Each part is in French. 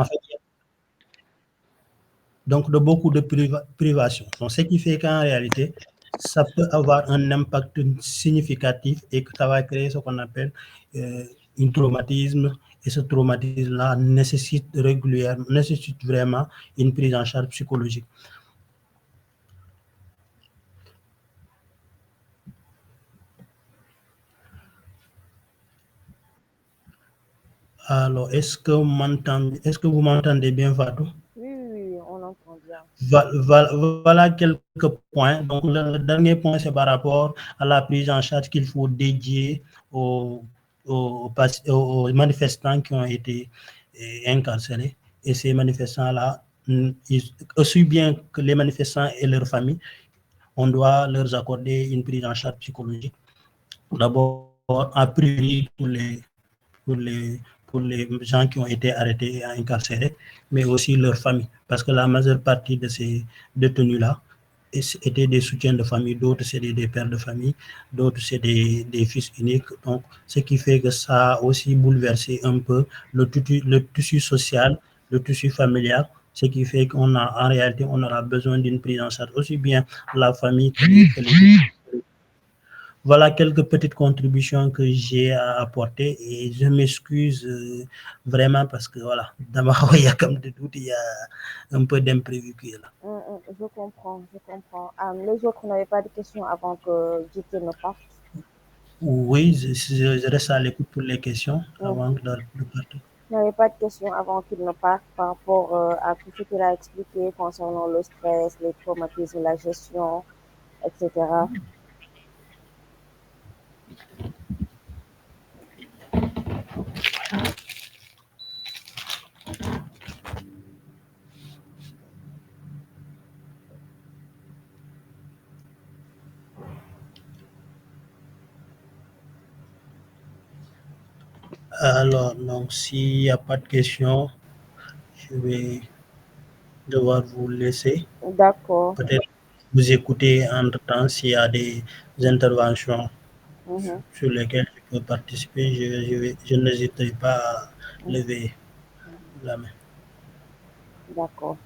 en fait, donc de beaucoup de privations. Donc, ce qui fait qu'en réalité, ça peut avoir un impact significatif et que ça va créer ce qu'on appelle euh, un traumatisme. Et ce traumatisme-là nécessite régulièrement, nécessite vraiment une prise en charge psychologique. Alors, est-ce que vous m'entendez bien, Fatou? Oui, on entend bien. Voilà quelques points. Donc, le dernier point, c'est par rapport à la prise en charge qu'il faut dédier aux, aux manifestants qui ont été incarcérés. Et ces manifestants-là, aussi bien que les manifestants et leurs familles, on doit leur accorder une prise en charge psychologique. D'abord, à priori pour les, pour les gens qui ont été arrêtés et incarcérés, mais aussi leurs familles. Parce que la majeure partie de ces détenus-là étaient des soutiens de famille, d'autres c'est des pères de famille, d'autres c'est des fils uniques. Donc, ce qui fait que ça a aussi bouleversé un peu le tissu social, le tissu familial, ce qui fait qu'en réalité, on aura besoin d'une prise en charge aussi bien la famille que les voilà quelques petites contributions que j'ai à apporter et je m'excuse vraiment parce que voilà, dans ma comme de doute, il y a un peu d'imprévu qui est là. Je comprends, je comprends. Les autres n'avaient pas de questions avant que JT ne parte. Oui, je reste à l'écoute pour les questions avant Mhm. de partir. Il n'y avait pas de questions avant qu'il ne parte par rapport à tout ce qu'il a expliqué concernant le stress, les traumatismes, la gestion, etc. Alors, donc, s'il n'y a pas de questions, je vais devoir vous laisser. D'accord. Peut-être vous écouter entre-temps s'il y a des interventions Mhm. sur lesquelles je peux participer. Je n'hésiterai pas à Mhm. lever la main. D'accord.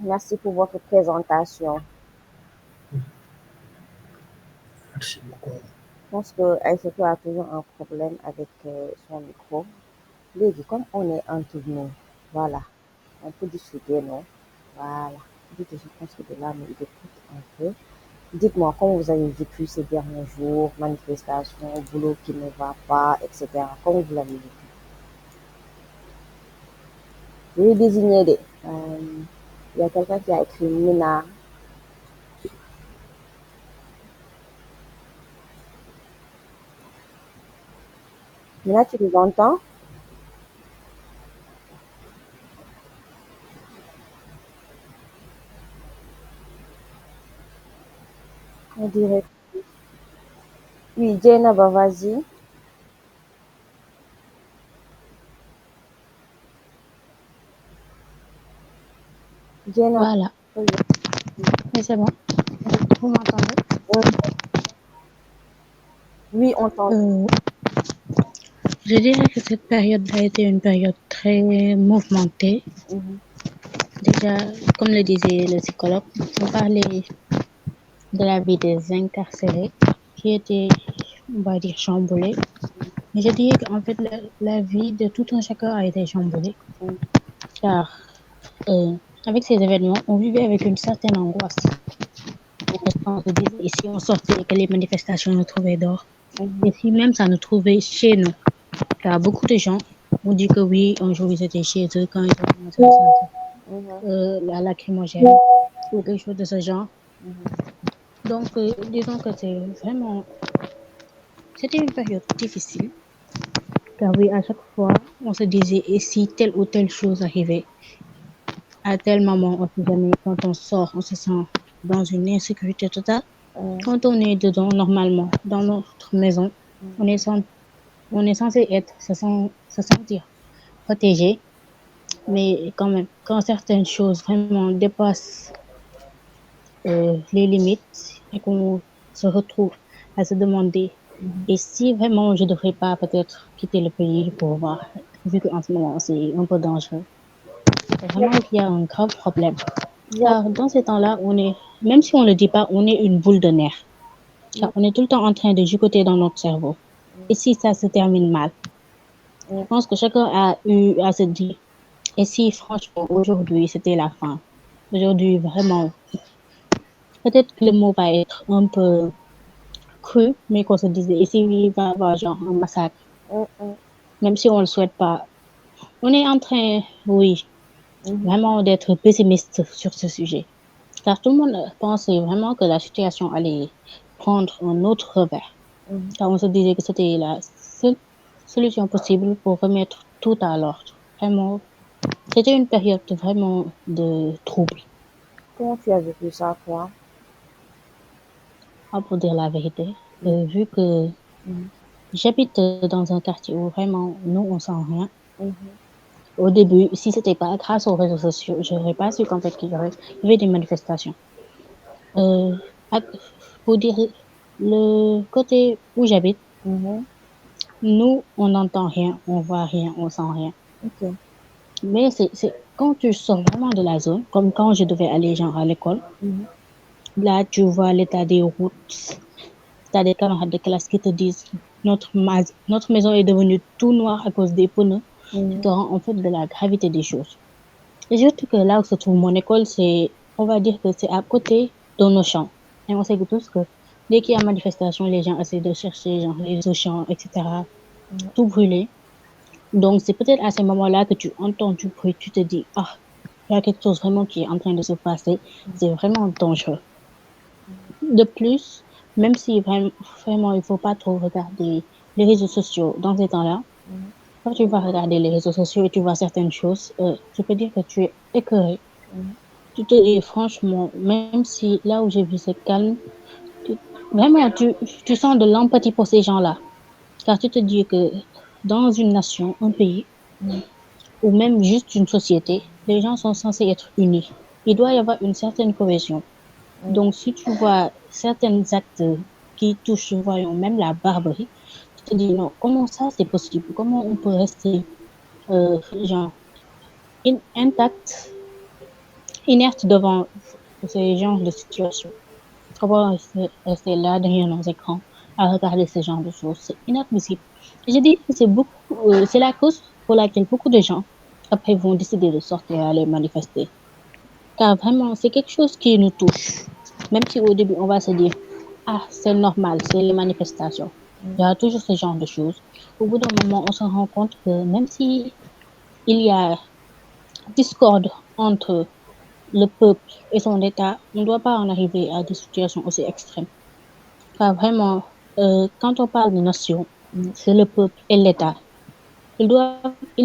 Merci pour votre présentation. Merci beaucoup. Je pense que Aïssatou a toujours un problème avec son micro. Lady, comme on est entre nous, voilà, on peut discuter, non? Voilà. Dites, je pense que de là, mais il écoute un peu. Dites-moi comment vous avez vécu ces derniers jours, manifestations, boulot qui ne va pas, etc. Comment vous l'avez vécu? Je vais désigner des. Il y a quelqu'un qui a écrit Mina. Mina, tu nous entends? On dirait. Oui, Jenna, bah vas-y. Jenna, Voilà, mais c'est bon. Vous m'entendez? oui, on t'entend. Euh, je dirais que cette période a été une période très mouvementée. Mhm, Déjà, comme le disait le psychologue, on parlait de la vie des incarcérés qui était, on va dire, chamboulée. Mais je dirais qu'en fait, la vie de tout un chacun a été chamboulée. mhm, Car avec ces événements, on vivait avec une certaine angoisse. Parce qu'on se disait, et si on sortait et que les manifestations nous trouvaient dehors? Et mhm, si même ça nous trouvait chez nous? Car beaucoup de gens ont dit que oui, un jour ils étaient chez eux quand ils ont commencé à sentir mhm, la lacrymogène ou quelque chose de ce genre. mhm, Donc, disons que c'était une période difficile. Car oui, à chaque fois, on se disait, et si telle ou telle chose arrivait, à tel moment, on sait jamais, quand on sort, on se sent dans une insécurité totale. Quand on est dedans, normalement, dans notre maison, on est, sen- on est censé se sentir protégé. Mais quand même, quand certaines choses vraiment dépassent les limites et qu'on se retrouve à se demander, et si vraiment je devrais pas peut-être quitter le pays pour voir? vu qu'en ce moment, c'est un peu dangereux. Vraiment, il y a un grave problème. Il y a- Car dans ces temps-là, même si on ne le dit pas, on est une boule de nerfs. Car on est tout le temps en train de gigoter dans notre cerveau. Et si ça se termine mal, je pense que chacun a eu à se dire, et si franchement, aujourd'hui, c'était la fin. Aujourd'hui, vraiment, peut-être que le mot va être un peu cru, mais qu'on se disait, et si il va y avoir genre un massacre, Mm, mm, même si on ne le souhaite pas. On est en train, oui, mhm, vraiment d'être pessimiste sur ce sujet. Car tout le monde pensait vraiment que la situation allait prendre un autre revers. mhm. Car on se disait que c'était la seule solution possible pour remettre tout à l'ordre. Vraiment, c'était une période vraiment de trouble. Comment tu as vécu ça, toi? Ah, pour dire la vérité, vu que Mhm, j'habite dans un quartier où vraiment nous on sent rien. mhm, Au début, si c'était pas grâce aux réseaux sociaux, je n'aurais pas su qu'en fait il y avait des manifestations. Euh, à- pour dire le côté où j'habite, mhm. nous on n'entend rien, on voit rien, on sent rien. Ok. Mais c'est quand tu sors vraiment de la zone, comme quand je devais aller genre à l'école, Mhm, là tu vois l'état des routes, t'as des camarades de classe qui te disent notre maison est devenue tout noire à cause des pneus. Tu mhm, te rends en fait de la gravité des choses. Et surtout que là où se trouve mon école, on va dire que c'est à côté de nos champs. Et on sait que tous que dès qu'il y a manifestation, les gens essaient de chercher genre les champs, etc., mhm. tout brûler. Donc c'est peut-être à ces moments-là que tu entends du bruit, tu te dis, ah, il y a quelque chose vraiment qui est en train de se passer. C'est vraiment dangereux. De plus, même si vraiment il ne faut pas trop regarder les réseaux sociaux dans ces temps-là, quand tu vas regarder les réseaux sociaux et tu vois certaines choses, je peux dire que tu es écœuré. Tu te dis franchement, même si là où j'ai vu c'est calme, tu- vraiment tu sens de l'empathie pour ces gens-là. Car tu te dis que dans une nation, un pays, ou même juste une société, les gens sont censés être unis. Il doit y avoir une certaine cohésion. Donc, si tu vois certains actes qui touchent, voyons, même la barbarie, tu te dis non, comment ça c'est possible? Comment on peut rester genre intact, inerte devant ces genres de situations? Comment rester là derrière nos écrans à regarder ce genre de choses? C'est inadmissible. Je dis que c'est la cause pour laquelle beaucoup de gens après vont décider de sortir et aller manifester. Car vraiment, c'est quelque chose qui nous touche. Même si au début, on va se dire, ah, c'est normal, c'est les manifestations. Il y a toujours ce genre de choses. Au bout d'un moment, on se rend compte que même si il y a discorde entre le peuple et son État, on ne doit pas en arriver à des situations aussi extrêmes. Car vraiment, quand on parle de nation, c'est le peuple et l'État. Il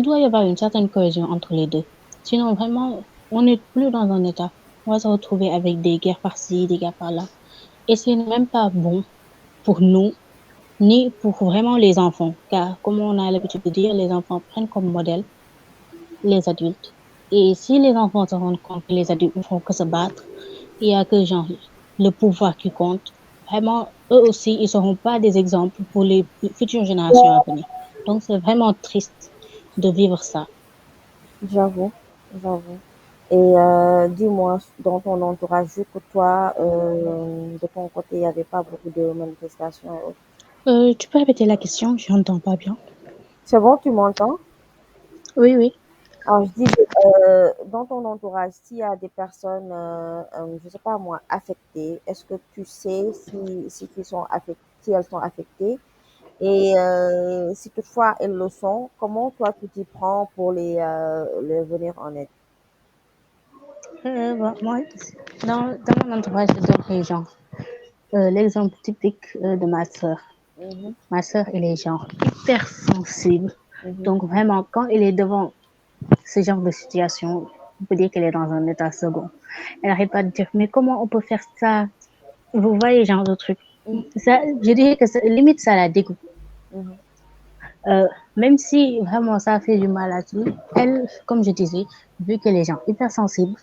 doit y avoir une certaine cohésion entre les deux. Sinon, vraiment, on n'est plus dans un état. On va se retrouver avec des guerres par-ci, des guerres par-là. Et ce n'est même pas bon pour nous, ni pour vraiment les enfants. Car, comme on a l'habitude de dire, les enfants prennent comme modèle les adultes. Et si les enfants se rendent compte que les adultes ne font que se battre, il y a que genre, le pouvoir qui compte. Vraiment, eux aussi, ils ne seront pas des exemples pour les futures générations à venir. Donc, c'est vraiment triste de vivre ça. J'avoue, j'avoue. Et dis-moi, dans ton entourage, vu que toi, de ton côté, il n'y avait pas beaucoup de manifestations et autres. Tu peux répéter la question? Je n'entends pas bien. C'est bon, tu m'entends? Oui, oui. Alors, je disais, dans ton entourage, s'il y a des personnes, je sais pas moi, affectées, est-ce que tu sais si, si elles sont affectées? Et si toutefois elles le sont, comment toi tu t'y prends pour les venir en aide? Bon, moi, dans mon entourage, je donnerais genre l'exemple typique de ma sœur. Mhm, Ma sœur, elle est genre hyper sensible. mhm, Donc vraiment, quand elle est devant ce genre de situation, on peut dire qu'elle est dans un état second. Elle n'arrête pas de dire, mais comment on peut faire ça? Vous voyez, genre de truc. mhm, Ça, je dirais que limite, ça la dégoûte. mhm, Euh, Même si vraiment ça fait du mal à tout, elle, comme je disais, vu qu'elle est genre hypersensible,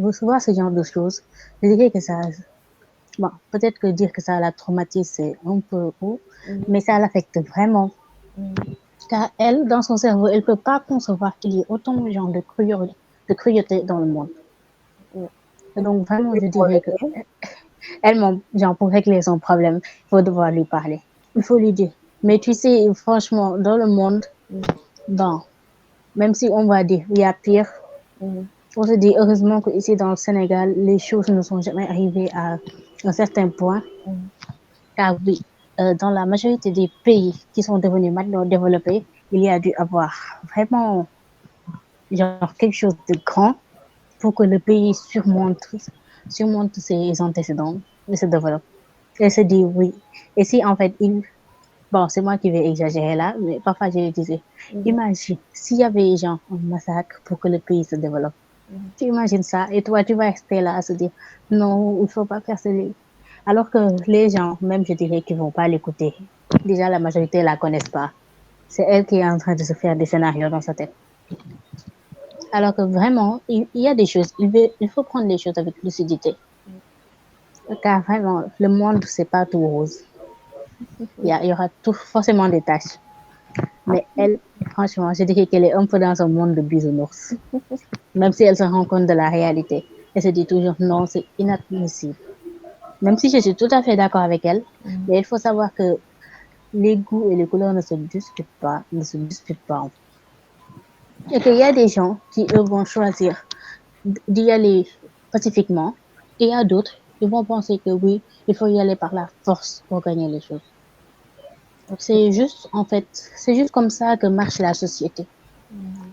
recevoir ce genre de choses, je dirais que ça, bon, peut-être que dire que ça la traumatise, c'est un peu haut, mhm, mais ça l'affecte vraiment. mhm. car elle, dans son cerveau, elle ne peut pas concevoir qu'il y ait autant de gens de cruauté dans le monde. Et donc, vraiment, je dirais que elle, genre, pour régler son problème, il faut devoir lui parler. Il faut lui dire. Mais tu sais, franchement, dans le monde, bon, même si on va dire il y a pire, on se dit heureusement qu'ici dans le Sénégal, les choses ne sont jamais arrivées à un certain point. Car oui, dans la majorité des pays qui sont devenus maintenant développés, il y a dû avoir vraiment genre quelque chose de grand pour que le pays surmonte ses antécédents et se développe. Et se dit oui. Et si en fait, bon, c'est moi qui vais exagérer là, mais parfois je le disais, imagine s'il y avait genre un massacre pour que le pays se développe. Tu imagines ça et toi, tu vas rester là à se dire non, il ne faut pas faire cela. Alors que les gens, même je dirais qu'ils ne vont pas l'écouter. Déjà, la majorité ne la connaissent pas. C'est elle qui est en train de se faire des scénarios dans sa tête. Alors que vraiment, il y a des choses, il faut prendre les choses avec lucidité. Car vraiment, le monde, c'est pas tout rose. Il y aura forcément des tâches. Mais elle, franchement, je dirais qu'elle est un peu dans un monde de bisounours. Même si elle se rend compte de la réalité. Elle se dit toujours non, c'est inadmissible. Même si je suis tout à fait d'accord avec elle, mais il faut savoir que les goûts et les couleurs ne se disputent pas, Et qu'il y a des gens qui, eux, vont choisir d'y aller pacifiquement, et il y a d'autres qui vont penser que oui, il faut y aller par la force pour gagner les choses. C'est juste, en fait, c'est juste comme ça que marche la société.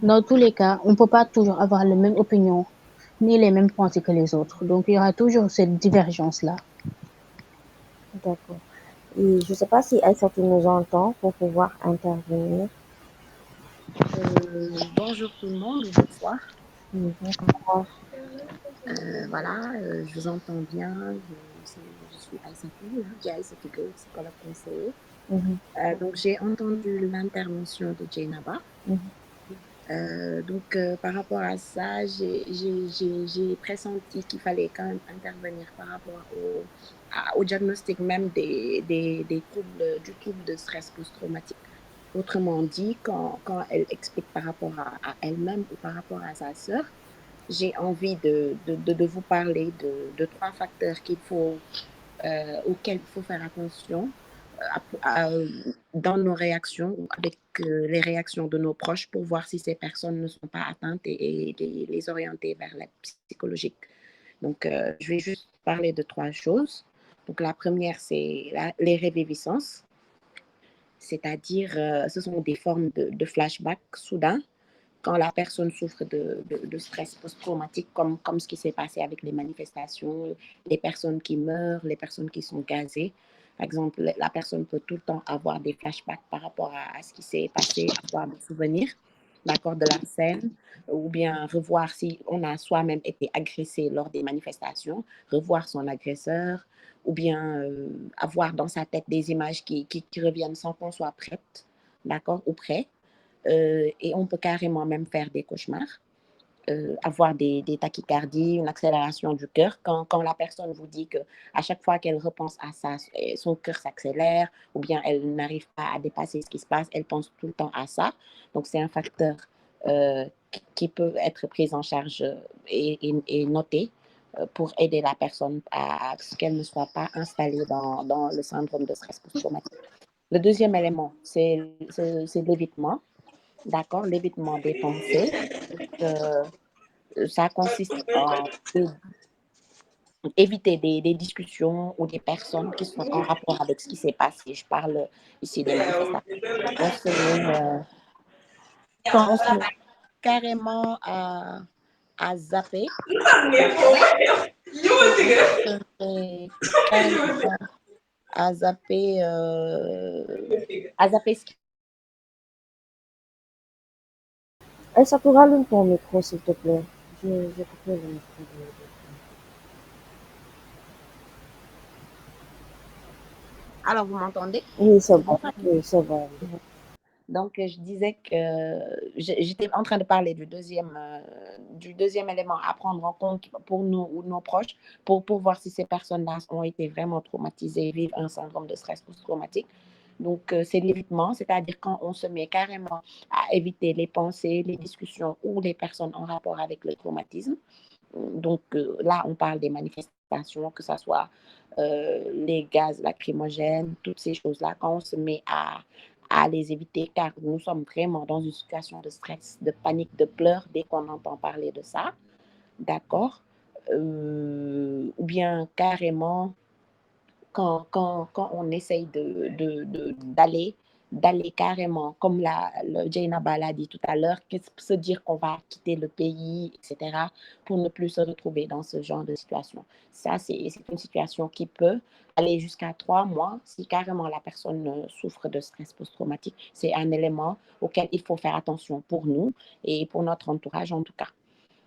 Dans tous les cas, on ne peut pas toujours avoir les mêmes opinions, ni les mêmes pensées que les autres. Donc, il y aura toujours cette divergence-là. D'accord. Et je ne sais pas si Aïssatou nous entend pour pouvoir intervenir. Bonjour tout le monde, bonsoir. Bonsoir. Voilà, je vous entends bien. Je suis Aïssatou, Aïssatou Gueye, psychologue conseiller. Donc, j'ai entendu l'intervention de Djeynaba. Donc, par rapport à ça, j'ai pressenti qu'il fallait quand même intervenir par rapport au diagnostic même des troubles, du trouble de stress post-traumatique. Autrement dit, quand elle explique par rapport à elle-même ou par rapport à sa sœur, j'ai envie de vous parler de trois facteurs auxquels il faut faire attention dans nos réactions ou avec les réactions de nos proches pour voir si ces personnes ne sont pas atteintes et les orienter vers l'aide psychologique. Donc, je vais juste parler de trois choses. Donc, la première, c'est les réviviscences, c'est-à-dire ce sont des formes de flashback soudains quand la personne souffre de stress post-traumatique, comme ce qui s'est passé avec les manifestations, les personnes qui meurent, les personnes qui sont gazées. Par exemple, la personne peut tout le temps avoir des flashbacks par rapport à ce qui s'est passé, avoir des souvenirs, d'accord, de la scène, ou bien revoir si on a soi-même été agressé lors des manifestations, revoir son agresseur, ou bien avoir dans sa tête des images qui reviennent sans qu'on soit prête, d'accord, ou prêt. Et on peut carrément même faire des cauchemars, avoir des tachycardies, une accélération du cœur. Quand la personne vous dit qu'à chaque fois qu'elle repense à ça, son cœur s'accélère ou bien elle n'arrive pas à dépasser ce qui se passe, elle pense tout le temps à ça. Donc, c'est un facteur qui peut être pris en charge et noté pour aider la personne à ce qu'elle ne soit pas installée dans le syndrome de stress post-traumatique. Le deuxième élément, c'est l'évitement. D'accord, l'évitement des pensées. Ça consiste en éviter des discussions ou des personnes qui sont en rapport avec ce qui s'est passé. Je parle ici des manifestations. On se met carrément à zapper, d'accord? On se met carrément à zapper ce qui... Aïssatou, rallume ton micro, s'il te plaît. J'ai coupé le micro. Alors, vous m'entendez? Oui, c'est bon. Oui, c'est bon. Donc, je disais que j'étais en train de parler du deuxième élément à prendre en compte pour nous ou nos proches, pour voir si ces personnes-là ont été vraiment traumatisées, vivent un syndrome de stress post-traumatique. Donc, c'est l'évitement, c'est-à-dire quand on se met carrément à éviter les pensées, les discussions ou les personnes en rapport avec le traumatisme. Donc, là, on parle des manifestations, que ce soit les gaz lacrymogènes, toutes ces choses-là, quand on se met à les éviter, car nous sommes vraiment dans une situation de stress, de panique, de pleurs dès qu'on entend parler de ça, d'accord? Ou bien carrément quand on essaye d'aller carrément, comme le Jainaba l'a dit tout à l'heure, se dire qu'on va quitter le pays, etc., pour ne plus se retrouver dans ce genre de situation. Ça, c'est une situation qui peut aller jusqu'à 3 mois si carrément la personne souffre de stress post-traumatique. C'est un élément auquel il faut faire attention pour nous et pour notre entourage en tout cas.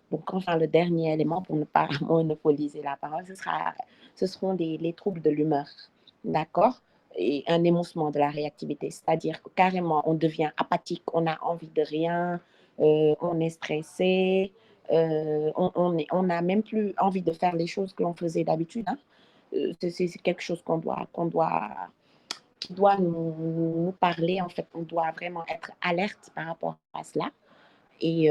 Donc, enfin, le dernier élément, pour ne pas monopoliser la parole, ce seront les troubles de l'humeur, d'accord? Et un émoussement de la réactivité, c'est-à-dire que carrément, on devient apathique, on n'a envie de rien, on est stressé, on n'a même plus envie de faire les choses que l'on faisait d'habitude. Hein. C'est quelque chose qui doit nous parler, en fait, on doit vraiment être alerte par rapport à cela. Et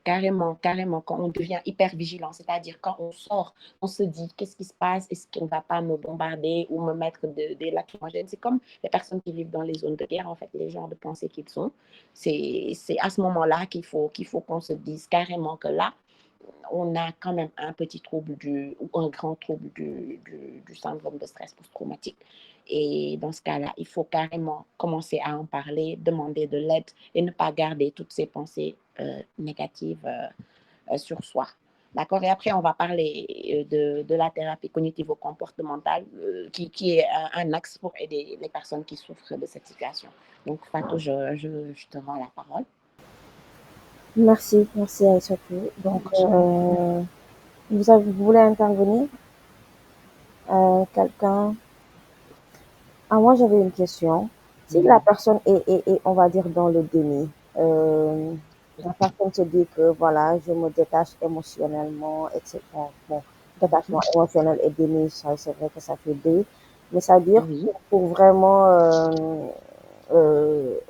carrément, quand on devient hyper vigilant, c'est-à-dire quand on sort, on se dit qu'est-ce qui se passe, est-ce qu'on ne va pas me bombarder ou me mettre des lacrymogènes. C'est comme les personnes qui vivent dans les zones de guerre, en fait, les genres de pensées qu'ils sont. C'est à ce moment-là qu'il faut qu'on se dise carrément que là, on a quand même un petit trouble ou un grand trouble du syndrome de stress post-traumatique. Et dans ce cas-là, il faut carrément commencer à en parler, demander de l'aide et ne pas garder toutes ces pensées négatives sur soi. D'accord. Et après, on va parler de la thérapie cognitivo-comportementale qui est un axe pour aider les personnes qui souffrent de cette situation. Donc, Fatou, je te rends la parole. Merci Aïssatou. Donc, vous voulez intervenir? Quelqu'un? Ah, moi, j'avais une question. Si la personne est, on va dire, dans le déni, la personne se dit que, voilà, je me détache émotionnellement, etc. Bon, détachement émotionnel et déni, ça, c'est vrai que ça fait deux. Mais ça veut dire, Oui. pour vraiment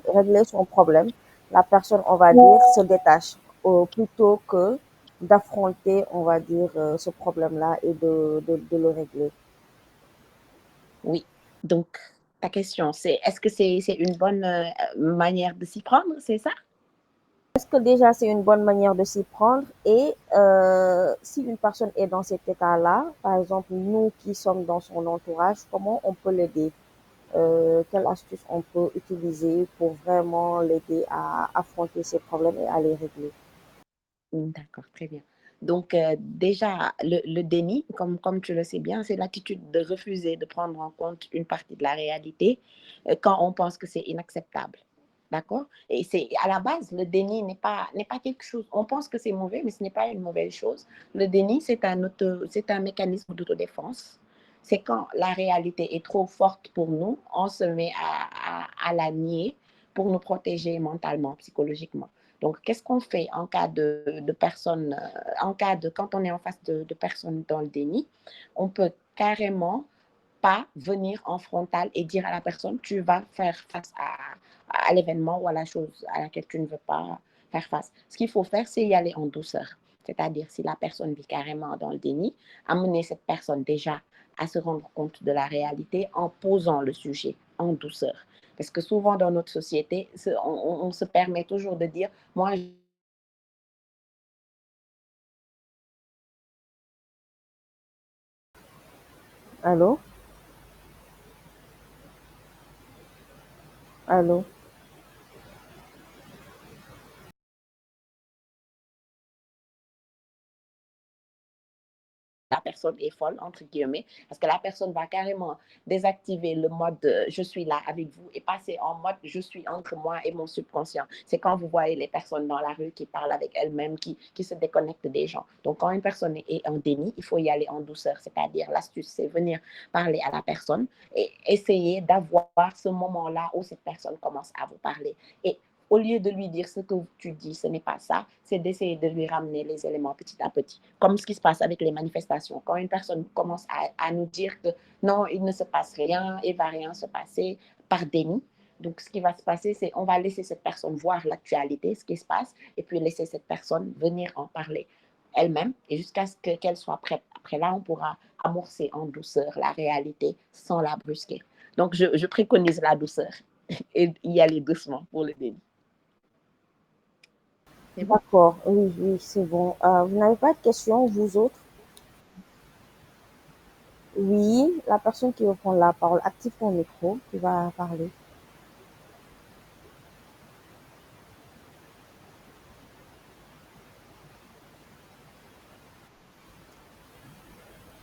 régler son problème, la personne, on va dire, se détache plutôt que d'affronter, on va dire, ce problème-là et de le régler. Oui. Donc, ta question, c'est est-ce que c'est une bonne manière de s'y prendre, c'est ça? Est-ce que déjà c'est une bonne manière de s'y prendre et si une personne est dans cet état-là, par exemple nous qui sommes dans son entourage, comment on peut l'aider? Quelle astuce on peut utiliser pour vraiment l'aider à affronter ses problèmes et à les régler? D'accord, très bien. Donc, déjà, le déni, comme tu le sais bien, c'est l'attitude de refuser de prendre en compte une partie de la réalité quand on pense que c'est inacceptable. D'accord? Et c'est à la base, le déni n'est pas quelque chose. On pense que c'est mauvais, mais ce n'est pas une mauvaise chose. Le déni, c'est un mécanisme d'autodéfense. C'est quand la réalité est trop forte pour nous, on se met à la nier pour nous protéger mentalement, psychologiquement. Donc, qu'est-ce qu'on fait en cas de personnes, quand on est en face de personnes dans le déni? On peut carrément pas venir en frontal et dire à la personne, tu vas faire face à l'événement ou à la chose à laquelle tu ne veux pas faire face. Ce qu'il faut faire, c'est y aller en douceur. C'est-à-dire, si la personne vit carrément dans le déni, amener cette personne déjà à se rendre compte de la réalité en posant le sujet en douceur. Parce que souvent dans notre société, on se permet toujours de dire, moi, Allô? Allô? la personne est folle, entre guillemets, parce que la personne va carrément désactiver le mode je suis là avec vous et passer en mode je suis entre moi et mon subconscient. C'est quand vous voyez les personnes dans la rue qui parlent avec elles-mêmes, qui se déconnectent des gens. Donc, quand une personne est en déni, il faut y aller en douceur, c'est-à-dire l'astuce, c'est venir parler à la personne et essayer d'avoir ce moment-là où cette personne commence à vous parler. Et au lieu de lui dire ce que tu dis, ce n'est pas ça, c'est d'essayer de lui ramener les éléments petit à petit. Comme ce qui se passe avec les manifestations. Quand une personne commence à nous dire que non, il ne se passe rien, il ne va rien se passer, par déni. Donc, ce qui va se passer, c'est on va laisser cette personne voir l'actualité, ce qui se passe, et puis laisser cette personne venir en parler elle-même, et jusqu'à ce qu'elle soit prête. Après là, on pourra amorcer en douceur la réalité sans la brusquer. Donc, je préconise la douceur et y aller doucement pour le déni. C'est bon? D'accord, oui, oui, c'est bon. Vous n'avez pas de questions, vous autres? Oui, la personne qui veut prendre la parole, active ton micro, tu vas parler.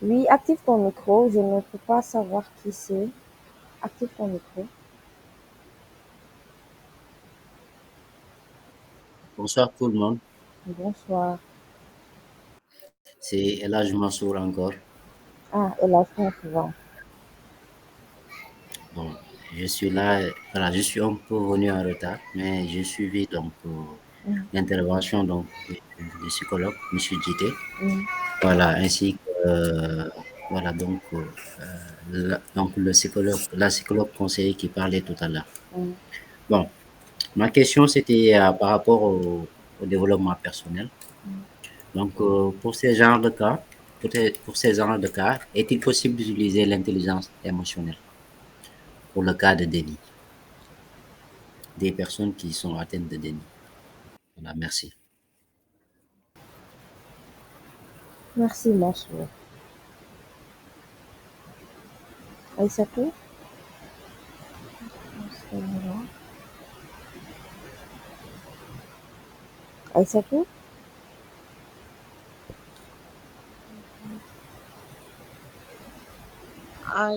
Oui, active ton micro, je ne peux pas savoir qui c'est. Active ton micro. Bonsoir tout le monde, Bonsoir. c'est Elhaj Mansour encore. Ah, et la fin souvent. Bon, je suis là, voilà, je suis un peu venu en retard, mais j'ai suivi donc l'intervention donc du psychologue, M. Djité, voilà, ainsi que voilà donc le psychologue, la psychologue conseiller qui parlait tout à l'heure. Bon, ma question c'était par rapport au développement personnel. Donc pour ces genres de cas, pour ces genres de cas, est-il possible d'utiliser l'intelligence émotionnelle pour le cas de déni, des personnes qui sont atteintes de déni? Voilà, merci. Merci, Mansour. Aïssatou? Aïssatou? Ah,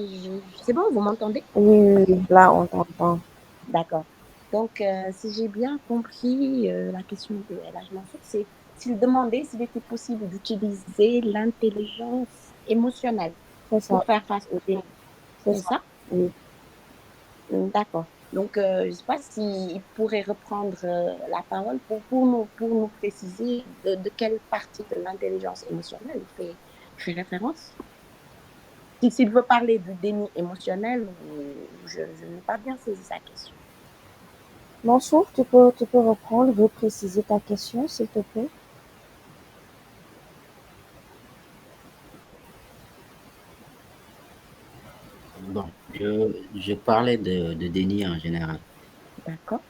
c'est bon, vous m'entendez? Oui, oui, oui, là, on t'entend. D'accord. Donc, si j'ai bien compris la question de Elhaj Mansour, c'est s'il demandait s'il était possible d'utiliser l'intelligence émotionnelle C'est pour ça, faire face au déni. c'est C'est ça. ça? Oui. D'accord. Donc, je ne sais pas s'il pourrait reprendre la parole pour nous préciser de quelle partie de l'intelligence émotionnelle il fait référence. S'il veut parler du déni émotionnel, je n'ai pas bien saisi sa question. Mansour, tu peux reprendre, repréciser ta question, s'il te plaît? Bon, je parlais de déni en général. D'accord.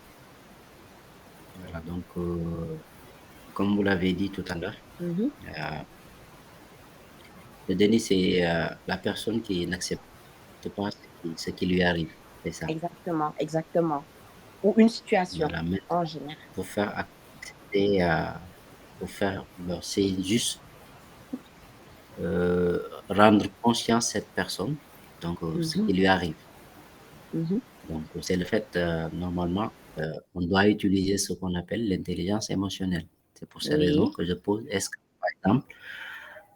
Voilà, donc, comme vous l'avez dit tout à l'heure, Mhm. le déni, c'est la personne qui n'accepte pas ce qui lui arrive. C'est ça. Exactement, exactement. Ou une situation Voilà, mais en général. pour faire accepter, bon, c'est juste rendre conscience cette personne, donc ce Mhm. qui lui arrive. Mhm. Donc, c'est le fait, normalement, on doit utiliser ce qu'on appelle l'intelligence émotionnelle. C'est pour ces raisons Oui. que je pose. Est-ce que, par exemple,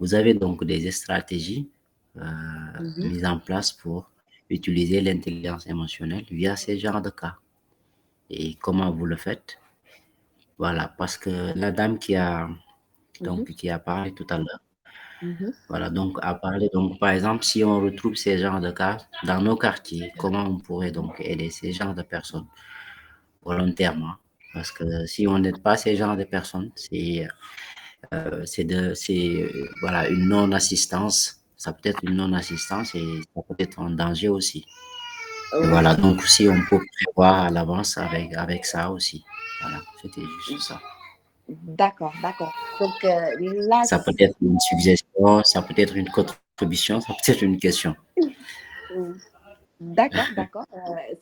vous avez donc des stratégies Mhm. mises en place pour utiliser l'intelligence émotionnelle via ces genres de cas? Et comment vous le faites? Voilà, parce que la dame Mhm. qui a parlé tout à l'heure, Mhm. voilà, donc a parlé, donc par exemple, si on retrouve ces genres de cas dans nos quartiers, comment on pourrait donc aider ces genres de personnes volontairement? Parce que si on n'aide pas ces genres de personnes, voilà, une non-assistance. Ça peut être une non-assistance et ça peut être un danger aussi. Et Oui. voilà, donc si on peut prévoir à l'avance avec ça aussi. Voilà, c'était juste ça. D'accord, d'accord. Donc là, Ça peut être une suggestion, ça peut être une contribution, ça peut être une question. d'accord, d'accord.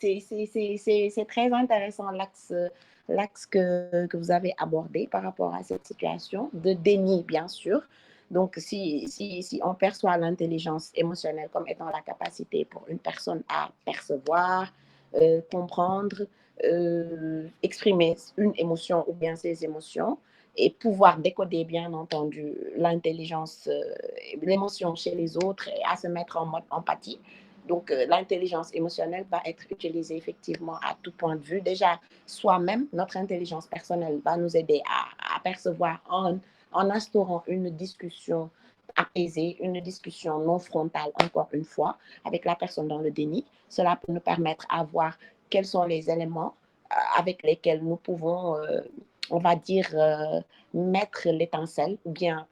C'est très intéressant l'axe que vous avez abordé par rapport à cette situation de déni, bien sûr. Donc, si on perçoit l'intelligence émotionnelle comme étant la capacité pour une personne à percevoir, comprendre, exprimer une émotion ou bien ses émotions et pouvoir décoder, bien entendu, l'émotion chez les autres et à se mettre en mode empathie. Donc, l'intelligence émotionnelle va être utilisée effectivement à tout point de vue. Déjà, soi-même, notre intelligence personnelle va nous aider à percevoir en instaurant une discussion apaisée, une discussion non frontale, encore une fois, avec la personne dans le déni. Cela peut nous permettre à voir quels sont les éléments avec lesquels nous pouvons, on va dire, mettre l'étincelle ou bien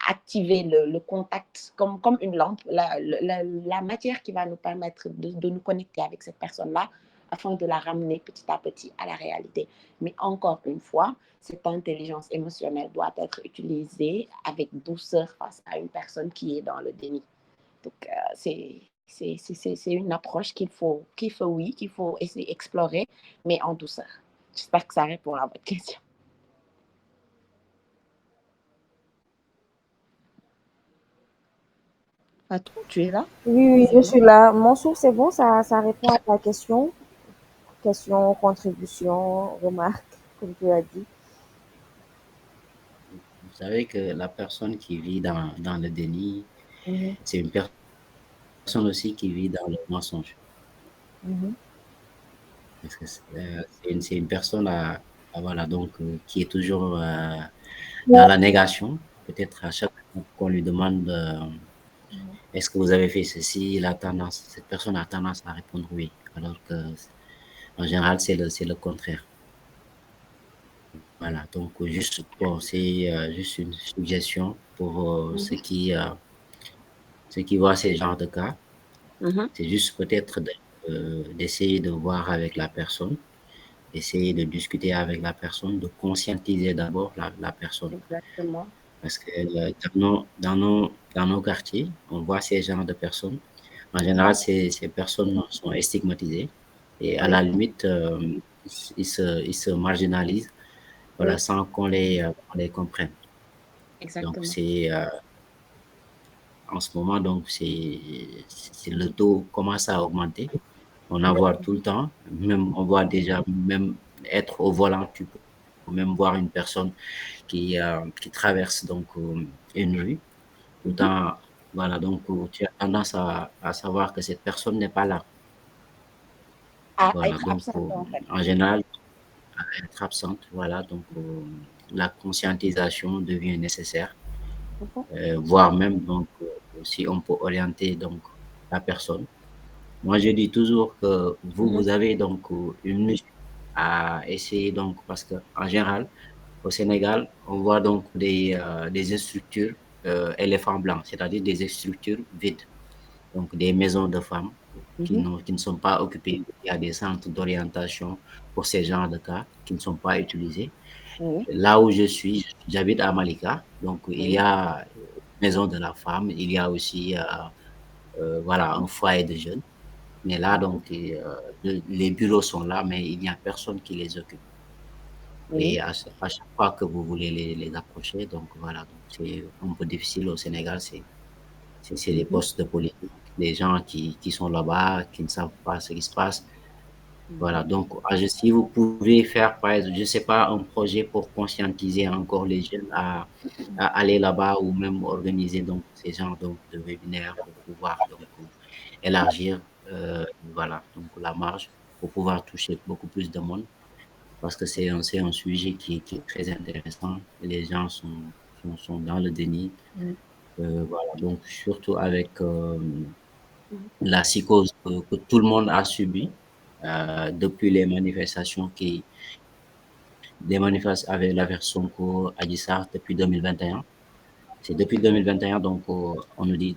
activer le contact comme une lampe, la matière qui va nous permettre de nous connecter avec cette personne-là afin de la ramener petit à petit à la réalité. Mais encore une fois, cette intelligence émotionnelle doit être utilisée avec douceur face à une personne qui est dans le déni. Donc, c'est une approche qu'il faut essayer d'explorer, mais en douceur. J'espère que ça répond à votre question. Fatou, tu es là? Oui, je suis là. Mon souffle, c'est bon, ça répond à ta question. Question, contribution, remarque, comme tu as dit. Vous savez que la personne qui vit dans le déni, c'est une personne aussi qui vit dans le mensonge. Parce que c'est une personne voilà, donc, qui est toujours dans la négation. Peut-être à chaque fois qu'on lui demande est-ce que vous avez fait ceci, cette personne a tendance à répondre oui, alors que en général, c'est le contraire. Voilà, donc juste bon, c'est juste une suggestion pour ceux qui voient ces genres de cas. C'est juste peut-être d'essayer de voir avec la personne, essayer de discuter avec la personne, de conscientiser d'abord la personne. Exactement. Parce que dans nos quartiers, on voit ces genres de personnes. En général, ces personnes sont stigmatisées et à la limite, ils se marginalisent, voilà, sans qu'on les comprenne. Exactement. Donc, c'est en ce moment, donc, le taux commence à augmenter. On en voit tout le temps. Même, on voit déjà, même être au volant, tu peux même voir une personne qui traverse donc une rue. Pourtant, voilà, donc tu as tendance à savoir que cette personne n'est pas là. Voilà, Être donc absente, en fait. en général, à être absente, voilà, donc la conscientisation devient nécessaire, voire même donc si on peut orienter donc la personne. Moi, je dis toujours que vous avez donc une mission à essayer donc parce que en général, au Sénégal, on voit donc des structures éléphants blancs, c'est-à-dire des structures vides, donc des maisons de femmes qui ne sont pas occupées. Il y a des centres d'orientation pour ces genres de cas qui ne sont pas utilisés. Là où je suis, j'habite à Malika, donc il y a une maison de la femme, il y a aussi voilà, un foyer de jeunes. Mais là, donc, les bureaux sont là, mais il n'y a personne qui les occupe. Et à chaque fois que vous voulez les approcher, donc voilà, donc c'est un peu difficile au Sénégal, c'est des postes de politique, des gens qui sont là-bas, qui ne savent pas ce qui se passe. Voilà, donc si vous pouvez faire, par exemple, je ne sais pas, un projet pour conscientiser encore les jeunes à aller là-bas ou même organiser donc ces genres donc, de webinaires pour pouvoir donc élargir voilà, donc la marge pour pouvoir toucher beaucoup plus de monde parce que c'est un sujet qui est très intéressant. Les gens sont dans le déni. Voilà, donc surtout avec la psychose que tout le monde a subie depuis les manifestations avec la version Sonko, Adji Sarr depuis 2021. C'est depuis 2021, donc on nous dit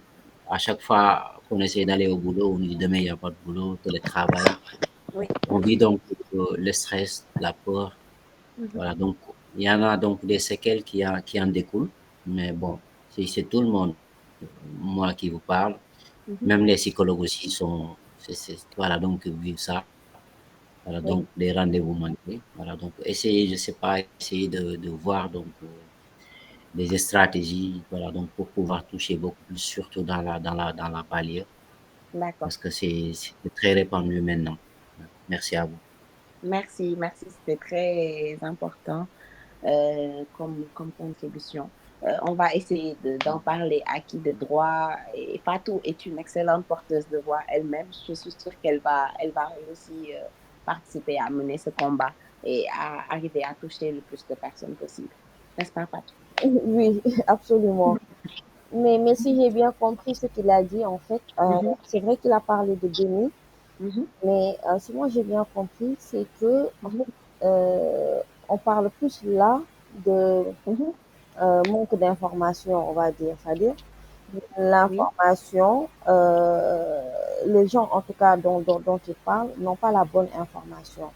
à chaque fois qu'on essaie d'aller au boulot, on nous dit demain il n'y a pas de boulot, télétravail. On vit donc le stress, la peur. Voilà, donc il y en a donc des séquelles qui en découlent. Mais bon, c'est tout le monde, moi qui vous parle. Même les psychologues aussi voilà, donc vivent ça. Voilà, donc des rendez-vous manqués. Voilà, donc essayer, je sais pas, essayer de voir donc des stratégies, voilà, donc pour pouvoir toucher beaucoup plus, surtout dans la banlieue. D'accord. Parce que c'est très répandu maintenant. Merci à vous. Merci, c'était très important comme contribution. On va essayer d'en parler à qui de droit. Et Fatou est une excellente porteuse de voix elle-même. Je suis sûre qu'elle va aussi participer à mener ce combat et à arriver à toucher le plus de personnes possible. N'est-ce pas, Fatou? Oui, absolument. Mais si j'ai bien compris ce qu'il a dit, en fait, c'est vrai qu'il a parlé de déni, mais si moi j'ai bien compris, c'est que en fait, on parle plus là de manque d'information, on va dire. C'est-à-dire, l'information, les gens, en tout cas, dont tu parles, n'ont pas la bonne information.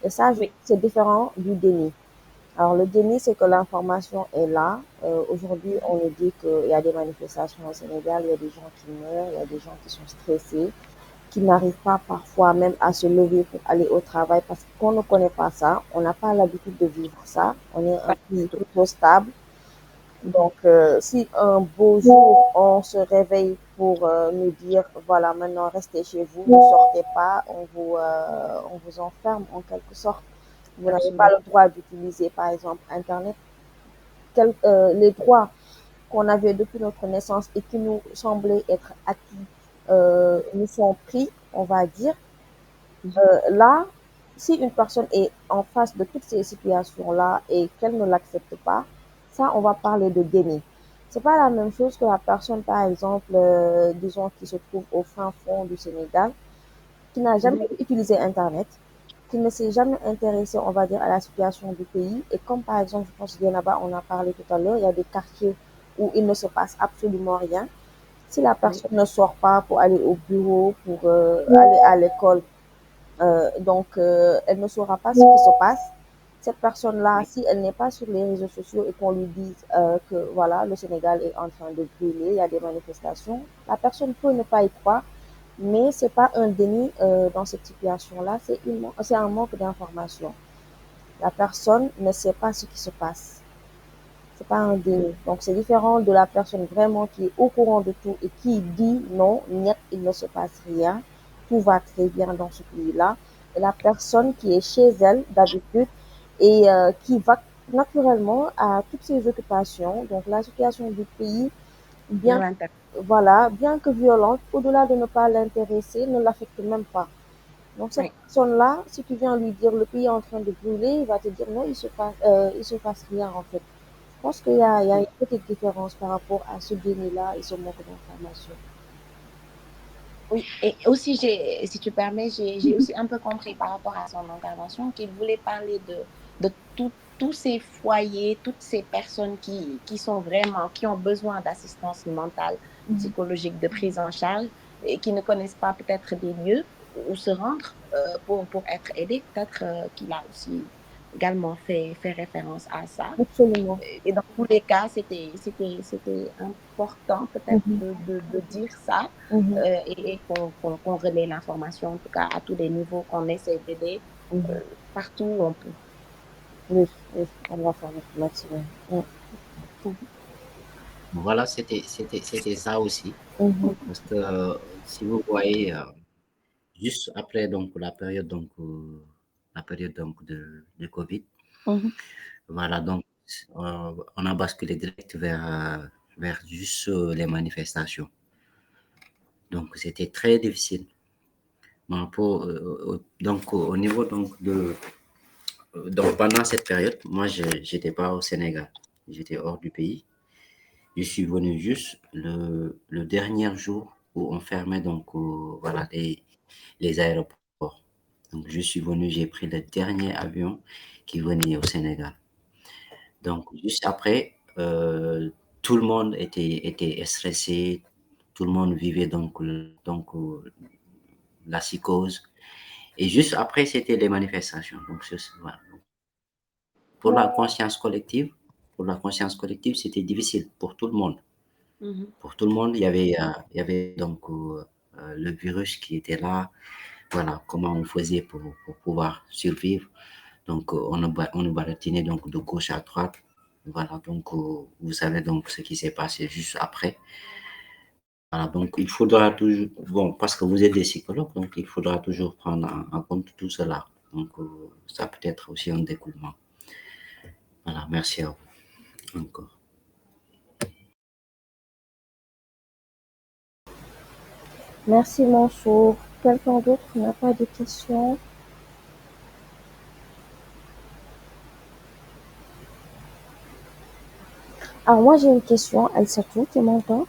Et ça, c'est différent du déni. Alors, le déni, c'est que l'information est là. Aujourd'hui, on nous dit qu'il y a des manifestations au Sénégal, il y a des gens qui meurent, il y a des gens qui sont stressés, qui n'arrivent pas parfois même à se lever pour aller au travail parce qu'on ne connaît pas ça. On n'a pas l'habitude de vivre ça. On est un pays plutôt stable. Donc, si un beau jour, on se réveille pour nous dire, voilà, maintenant, restez chez vous, ne sortez pas, on vous enferme en quelque sorte. Vous n'avez pas le droit d'utiliser, par exemple, Internet. Les droits qu'on avait depuis notre naissance et qui nous semblaient être acquis nous sont pris, on va dire. Là, si une personne est en face de toutes ces situations-là et qu'elle ne l'accepte pas, ça, on va parler de déni. C'est pas la même chose que la personne, par exemple, disons, qui se trouve au fin fond du Sénégal, qui n'a jamais utilisé Internet, qui ne s'est jamais intéressé, on va dire, à la situation du pays. Et comme par exemple, je pense que là-bas, on a parlé tout à l'heure, il y a des quartiers où il ne se passe absolument rien. Si la personne ne sort pas pour aller au bureau, pour aller à l'école, elle ne saura pas ce qui se passe. Cette personne-là, si elle n'est pas sur les réseaux sociaux et qu'on lui dise que voilà, le Sénégal est en train de brûler, il y a des manifestations, la personne peut ne pas y croire, mais c'est pas un déni dans cette situation-là, c'est un manque d'information. La personne ne sait pas ce qui se passe. C'est pas un déni. Donc c'est différent de la personne vraiment qui est au courant de tout et qui dit non, niet, il ne se passe rien, tout va très bien dans ce pays-là. Et la personne qui est chez elle d'habitude et qui va naturellement à toutes ses occupations. Donc la situation du pays, bien, voilà, bien que violente, au-delà de ne pas l'intéresser, ne l'affecte même pas. Donc cette personne-là, si tu viens lui dire le pays est en train de brûler, il va te dire non, il se passe rien en fait. Je pense qu'il y a une petite différence par rapport à ce déni-là et ce manque d'information. Oui, et aussi, si tu permets, j'ai aussi un peu compris par rapport à son intervention qu'il voulait parler de tous ces foyers, toutes ces personnes qui sont vraiment, qui ont besoin d'assistance mentale, psychologique, de prise en charge et qui ne connaissent pas peut-être des lieux où se rendre pour être aidés. Peut-être qu'il a aussi également fait référence à ça. Absolument. Et dans tous les cas, c'était important peut-être de dire ça et qu'on relaie l'information, en tout cas à tous les niveaux, qu'on essaie d'aider partout où on peut. Oui, on va faire notre maximum. Voilà, c'était ça aussi. Parce que si vous voyez, juste après donc la période de Covid, voilà, donc on a basculé direct vers juste les manifestations. Donc c'était très difficile. Donc au niveau donc pendant cette période, moi j'étais pas au Sénégal, j'étais hors du pays. Je suis venu juste le dernier jour où on fermait donc voilà les aéroports. Donc je suis venu, j'ai pris le dernier avion qui venait au Sénégal. Donc juste après, tout le monde était stressé, tout le monde vivait donc la psychose. Et juste après, c'était les manifestations. Donc voilà. Pour la conscience collective, c'était difficile pour tout le monde. Pour tout le monde, il y avait donc le virus qui était là. Voilà, comment on faisait pour pouvoir survivre. Donc, on nous baratinait donc de gauche à droite. Voilà, donc vous savez donc ce qui s'est passé juste après. Voilà, donc il faudra toujours, bon, parce que vous êtes des psychologues, donc il faudra toujours prendre en compte tout cela. Donc, ça peut être aussi un découlement. Voilà, merci à vous encore. Merci Mansour. Quelqu'un d'autre n'a pas de questions? Alors, moi, j'ai une question. Aïssatou, tu m'entends?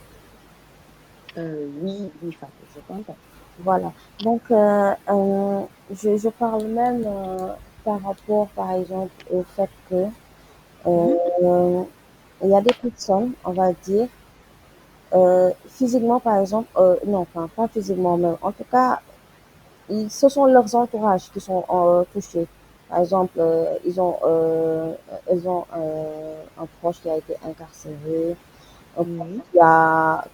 Oui, oui, Fatou, je t'entends. Voilà. Donc, je parle même par rapport, par exemple, au fait que euh, il y a des personnes, on va dire, physiquement, par exemple, non, enfin, pas physiquement, mais en tout cas, ce sont leurs entourages qui sont touchés. Par exemple, elles ont un proche qui a été incarcéré, un proche Oui,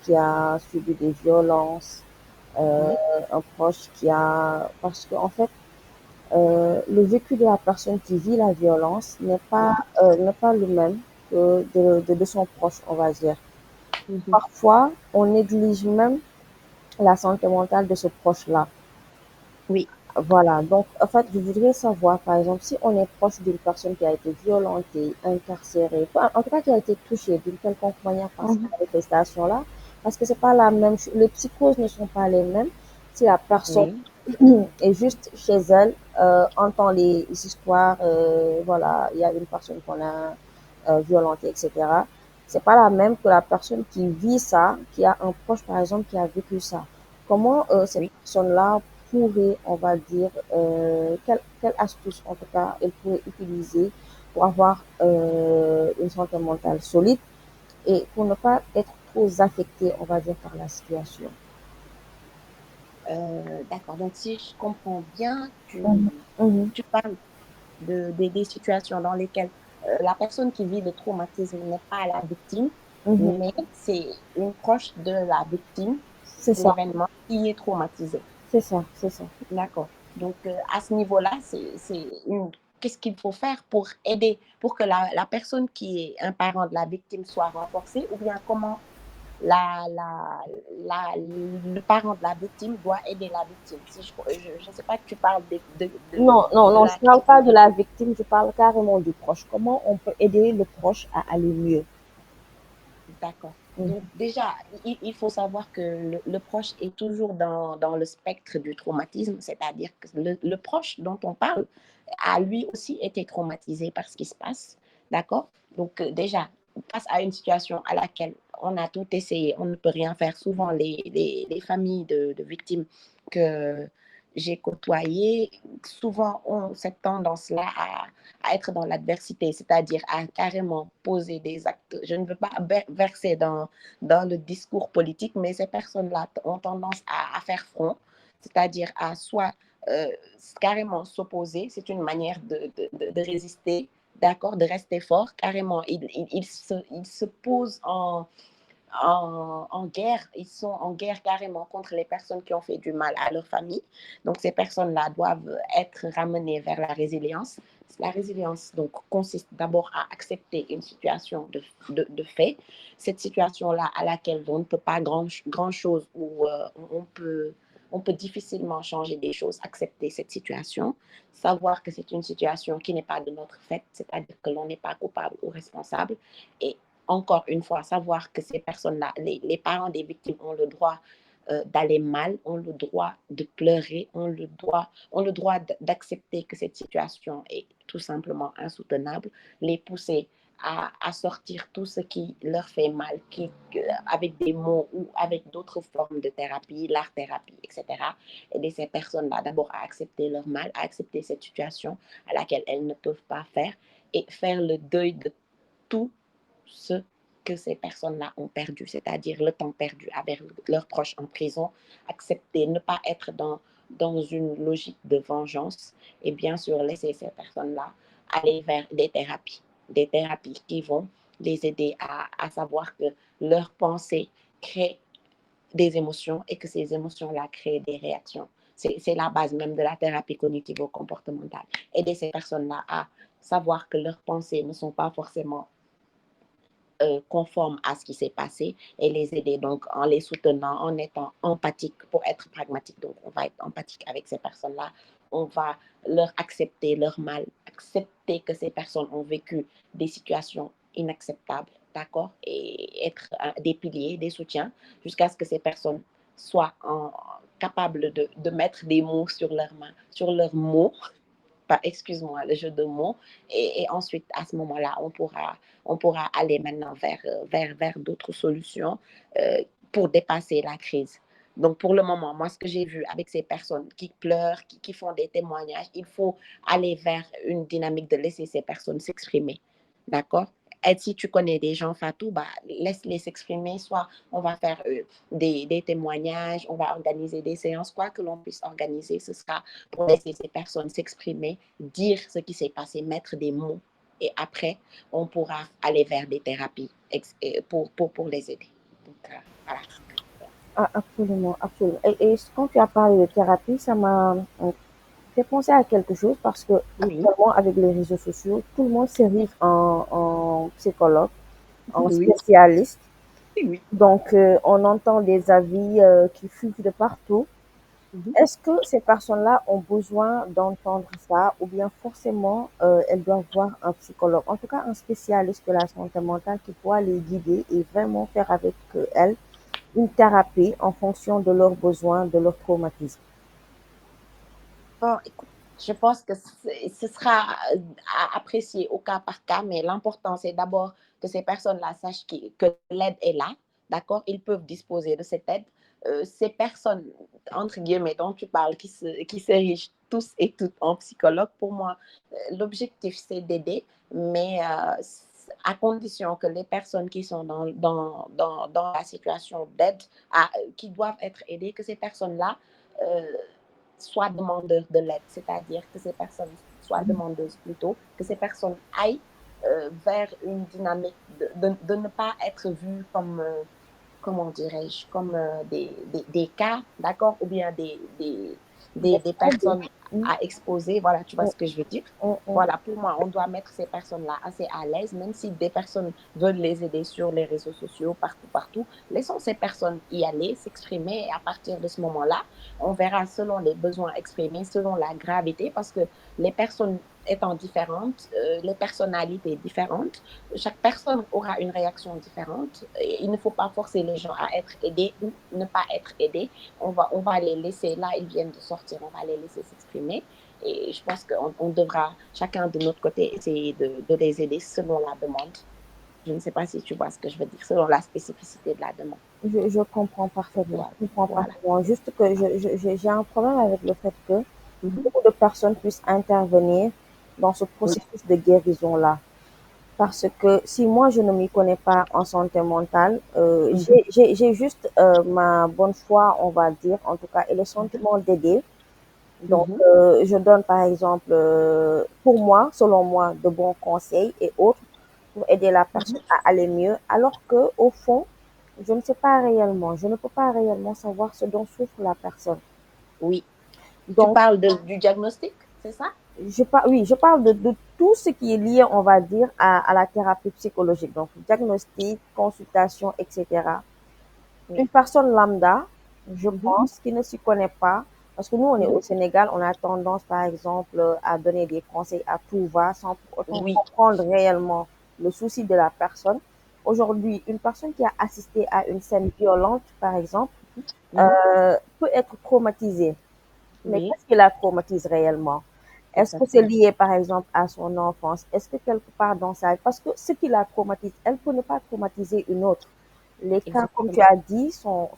qui a subi des violences, euh, oui, un proche qui a... Parce qu'en fait, le vécu de la personne qui vit la violence oui. n'est pas le même que de son proche, on va dire. Mhm. Parfois, on néglige même la santé mentale de ce proche-là. Oui, Voilà, donc en fait, je voudrais savoir, par exemple, si on est proche d'une personne qui a été violentée, incarcérée, en tout cas qui a été touchée d'une quelconque manière par ces mhm. manifestations-là, parce que c'est pas la même chose, les psychoses ne sont pas les mêmes. Si la personne Oui, est juste chez elle, entend les histoires, voilà, il y a une personne qu'on a violentée, etc. C'est pas la même que la personne qui vit ça, qui a un proche, par exemple, qui a vécu ça. Comment cette oui. personne-là pourrait, on va dire, quelle astuce, en tout cas, elle pourrait utiliser pour avoir une santé mentale solide et pour ne pas être trop affectée, on va dire, par la situation. D'accord. Donc, si je comprends bien, Mhm, mhm, tu parles des situations dans lesquelles la personne qui vit le traumatisme n'est pas la victime, mhm. mais c'est une proche de la victime C'est de ça, l'événement qui est traumatisée. c'est ça, c'est ça. D'accord. Donc, à ce niveau-là, qu'est-ce qu'il faut faire pour aider, pour que la personne qui est un parent de la victime soit renforcée, ou bien comment la, la, le parent de la victime doit aider la victime. Si je ne sais pas, tu parles Non, non, de non, je la ne parle pas victime. de la victime, je parle carrément du proche. Comment on peut aider le proche à aller mieux? D'accord. Mhm, Donc déjà, il faut savoir que le proche est toujours dans le spectre du traumatisme, c'est-à-dire que le proche dont on parle a lui aussi été traumatisé par ce qui se passe. D'accord. Donc déjà, face à une situation à laquelle on a tout essayé, on ne peut rien faire. Souvent, les familles de victimes que j'ai côtoyées, souvent ont cette tendance-là à être dans l'adversité, c'est-à-dire à carrément poser des actes. Je ne veux pas verser dans le discours politique, mais ces personnes-là ont tendance à faire front, c'est-à-dire à soit euh, carrément s'opposer, c'est une manière de résister, d'accord, de rester fort, carrément, ils se posent en guerre, ils sont en guerre carrément contre les personnes qui ont fait du mal à leur famille. Donc ces personnes-là doivent être ramenées vers la résilience. La résilience donc consiste d'abord à accepter une situation de fait. Cette situation-là à laquelle on ne peut pas grand-chose ou on peut difficilement changer des choses, accepter cette situation, savoir que c'est une situation qui n'est pas de notre fait, c'est-à-dire que l'on n'est pas coupable ou responsable, et encore une fois, savoir que ces personnes-là, les parents des victimes ont le droit d'aller mal, ont le droit de pleurer, ont le droit d'accepter que cette situation est tout simplement insoutenable, les pousser à sortir tout ce qui leur fait mal, avec des mots ou avec d'autres formes de thérapie, l'art-thérapie, etc. Aider ces personnes-là d'abord à accepter leur mal, à accepter cette situation à laquelle elles ne peuvent pas faire et faire le deuil de tout ce que ces personnes-là ont perdu, c'est-à-dire le temps perdu avec leurs proches en prison, accepter, ne pas être dans une logique de vengeance et bien sûr laisser ces personnes-là aller vers des thérapies qui vont les aider à savoir que leurs pensées créent des émotions et que ces émotions-là créent des réactions. C'est la base même de la thérapie cognitivo-comportementale. Aider ces personnes-là à savoir que leurs pensées ne sont pas forcément conformes à ce qui s'est passé et les aider donc en les soutenant, en étant empathique pour être pragmatique. Donc, on va être empathique avec ces personnes-là. On va leur accepter leur mal, accepter que ces personnes ont vécu des situations inacceptables, d'accord, et être des piliers, des soutiens, jusqu'à ce que ces personnes soient capables de mettre des mots sur leurs mains, sur leurs mots, excuse-moi le jeu de mots, et ensuite à ce moment-là, on pourra aller maintenant vers d'autres solutions pour dépasser la crise. Donc, pour le moment, moi, ce que j'ai vu avec ces personnes qui pleurent, qui font des témoignages, il faut aller vers une dynamique de laisser ces personnes s'exprimer. D'accord? Et si tu connais des gens, Fatou, bah, laisse-les s'exprimer. Soit on va faire des témoignages, on va organiser des séances, quoi que l'on puisse organiser, ce sera pour laisser ces personnes s'exprimer, dire ce qui s'est passé, mettre des mots. Et après, on pourra aller vers des thérapies pour les aider. Donc, voilà. Ah, absolument, absolument. Et quand tu as parlé de thérapie, ça m'a fait penser à quelque chose parce que Oui, actuellement, avec les réseaux sociaux, tout le monde s'érige en psychologue, en oui, spécialiste. oui. Donc, on entend des avis qui fuient de partout. Mhm. Est-ce que ces personnes-là ont besoin d'entendre ça ou bien forcément elles doivent voir un psychologue, en tout cas un spécialiste de la santé mentale qui pourra les guider et vraiment faire avec elles une thérapie en fonction de leurs besoins, de leurs traumatismes? Bon, écoute, je pense que ce sera apprécié au cas par cas, mais l'important, c'est d'abord que ces personnes-là sachent que l'aide est là, d'accord? Ils peuvent disposer de cette aide. Ces personnes, entre guillemets, dont tu parles, qui s'érigent tous et toutes en psychologue, pour moi, l'objectif, c'est d'aider, mais à condition que les personnes qui sont dans la situation d'aide, qui doivent être aidées, que ces personnes-là euh, soient demandeurs de l'aide, c'est-à-dire que ces personnes soient demandeuses plutôt, que ces personnes aillent vers une dynamique de ne pas être vues comme, comment dirais-je, comme des cas, d'accord, ou bien des personnes Mm, à exposer, voilà, tu vois mm, ce que je veux dire. mm. Voilà, pour moi, on doit mettre ces personnes-là assez à l'aise, même si des personnes veulent les aider sur les réseaux sociaux, partout, partout. Laissons ces personnes y aller, s'exprimer, et à partir de ce moment-là, on verra selon les besoins exprimés, selon la gravité, parce que les personnes étant différentes, les personnalités différentes, chaque personne aura une réaction différente. Et il ne faut pas forcer les gens à être aidés ou ne pas être aidés. On va les laisser, là, ils viennent de sortir, on va les laisser s'exprimer. Et je pense qu'on devra, chacun de notre côté, essayer de les aider selon la demande. Je ne sais pas si tu vois ce que je veux dire, selon la spécificité de la demande. Je comprends parfaitement. Voilà. Je comprends Voilà. parfaitement. Juste que j'ai un problème avec le fait que Mhm. beaucoup de personnes puissent intervenir dans ce Oui. processus de guérison-là. Parce que si moi je ne m'y connais pas en santé mentale, Mhm. j'ai juste ma bonne foi, on va dire, en tout cas, et le sentiment d'aider. Donc, Mhm. je donne par exemple, pour moi, selon moi, de bons conseils et autres pour aider la personne Mhm. à aller mieux, alors que au fond, je ne sais pas réellement, je ne peux pas réellement savoir ce dont souffre la personne. Oui. Tu Donc, parles du diagnostic, c'est ça? oui, je parle de tout ce qui est lié, on va dire, à la thérapie psychologique, donc diagnostic, consultation, etc. Oui. Une personne lambda, je Mhm. pense, qui ne s'y connaît pas, parce que nous, on est au Mhm. Sénégal, on a tendance, par exemple, à donner des conseils à tout va, sans pour autant Oui. comprendre réellement le souci de la personne. Aujourd'hui, une personne qui a assisté à une scène violente, par exemple, Mhm. peut être traumatisée. Mais Oui, qu'est-ce qui la traumatise réellement? Est-ce que c'est exactement. lié, par exemple, à son enfance? Est-ce que quelque part dans sa... Parce que ce qui la traumatise, elle peut ne pas traumatiser une autre. Les cas, comme tu Exactement. as dit, sont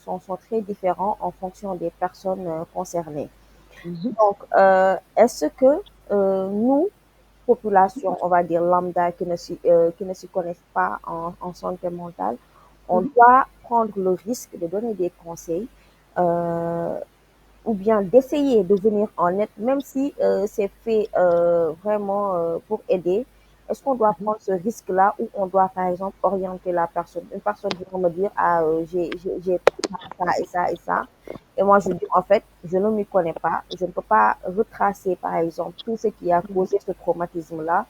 très différents en fonction des personnes concernées. Mhm. Donc, est-ce que nous, population, on va dire lambda, qui ne s'y connaissent pas en santé mentale, on Mhm. doit prendre le risque de donner des conseils euh, ou bien d'essayer de venir en aide, même si c'est fait vraiment pour aider. Est-ce qu'on doit Mhm. prendre ce risque-là ou on doit, par exemple, orienter la personne? Une personne vient me dire, ah, j'ai ça et ça et ça. Et moi, je dis, en fait, je ne m'y connais pas. Je ne peux pas retracer, par exemple, tout ce qui a Mhm. causé ce traumatisme-là. Mhm.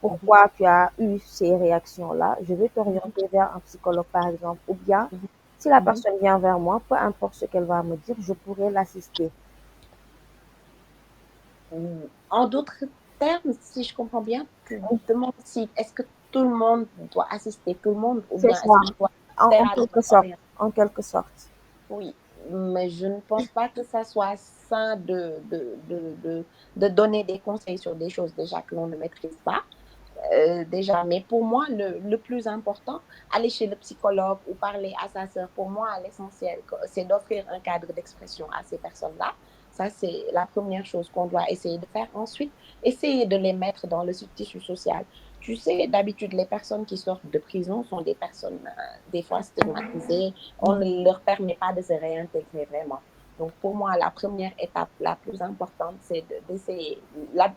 Pourquoi tu as eu ces réactions-là? Je vais Mhm. t'orienter vers un psychologue, par exemple. Ou bien, Mhm. si la Mhm. personne vient vers moi, peu importe ce qu'elle va me dire, je pourrais l'assister. En d'autres termes, si je comprends bien, tu demandes si est-ce que tout le monde doit assister tout le monde ou C'est bien ça, est-ce qu'on doit en littéralement quelque sorte, orienter. en quelque sorte. Oui, mais je ne pense pas que ça soit sain de donner des conseils sur des choses déjà que l'on ne maîtrise pas. Déjà, mais pour moi, le plus important, aller chez le psychologue ou parler à sa sœur, pour moi, l'essentiel, c'est d'offrir un cadre d'expression à ces personnes-là. Ça, c'est la première chose qu'on doit essayer de faire. Ensuite, essayer de les mettre dans le tissu social. Tu sais, d'habitude, les personnes qui sortent de prison sont des personnes, des fois stigmatisées. On ne leur permet pas de se réintégrer vraiment. Donc, pour moi, la première étape la plus importante, c'est d'essayer,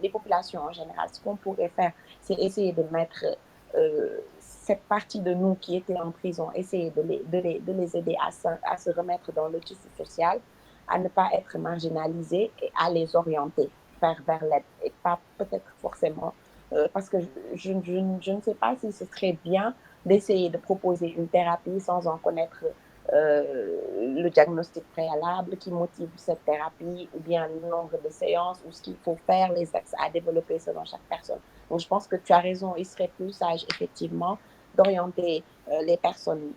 les populations en général, ce qu'on pourrait faire, c'est essayer de mettre cette partie de nous qui était en prison, essayer de les aider à se remettre dans le tissu social, à ne pas être marginalisés et à les orienter vers l'aide et pas peut-être forcément, parce que je ne sais pas si ce serait bien d'essayer de proposer une thérapie sans en connaître le diagnostic préalable qui motive cette thérapie ou bien le nombre de séances ou ce qu'il faut faire, les axes à développer selon chaque personne. Donc, je pense que tu as raison, il serait plus sage, effectivement, d'orienter les personnes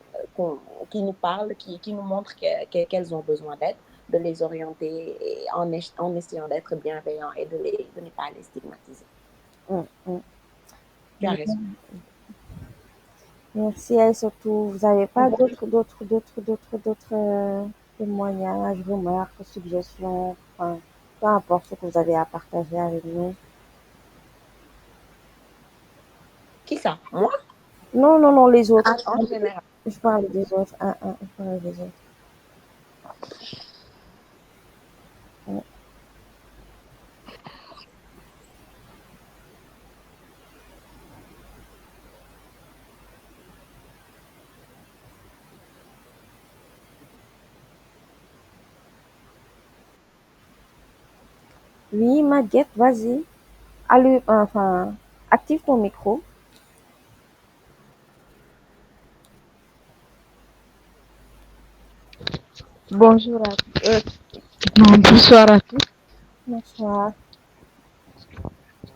qui nous parlent, qui nous montrent qu'elles ont besoin d'aide, de les orienter en essayant d'être bienveillants et de ne pas les stigmatiser. Tu as raison. Merci et surtout, vous n'avez pas d'autres témoignages, remarques, suggestions, enfin, peu importe ce que vous avez à partager avec nous. Qui ça? Moi? Non, les autres. En général. Je parle des autres. Je parle des autres. Oui, Maguette, vas-y. Allez, enfin, active ton micro. Bonjour à bonsoir à tous. Bonsoir.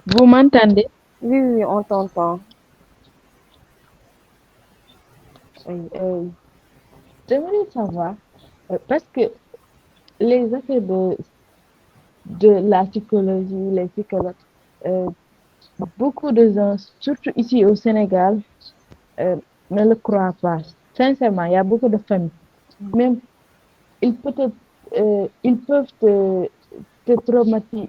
Vous m'entendez? Oui, on t'entend. Oui, j'aimerais savoir, parce que les affaires de la psychologie, les psychologues, beaucoup de gens, surtout ici au Sénégal, ne le croient pas. Sincèrement, il y a beaucoup de familles. Même, ils peuvent te traumatiser.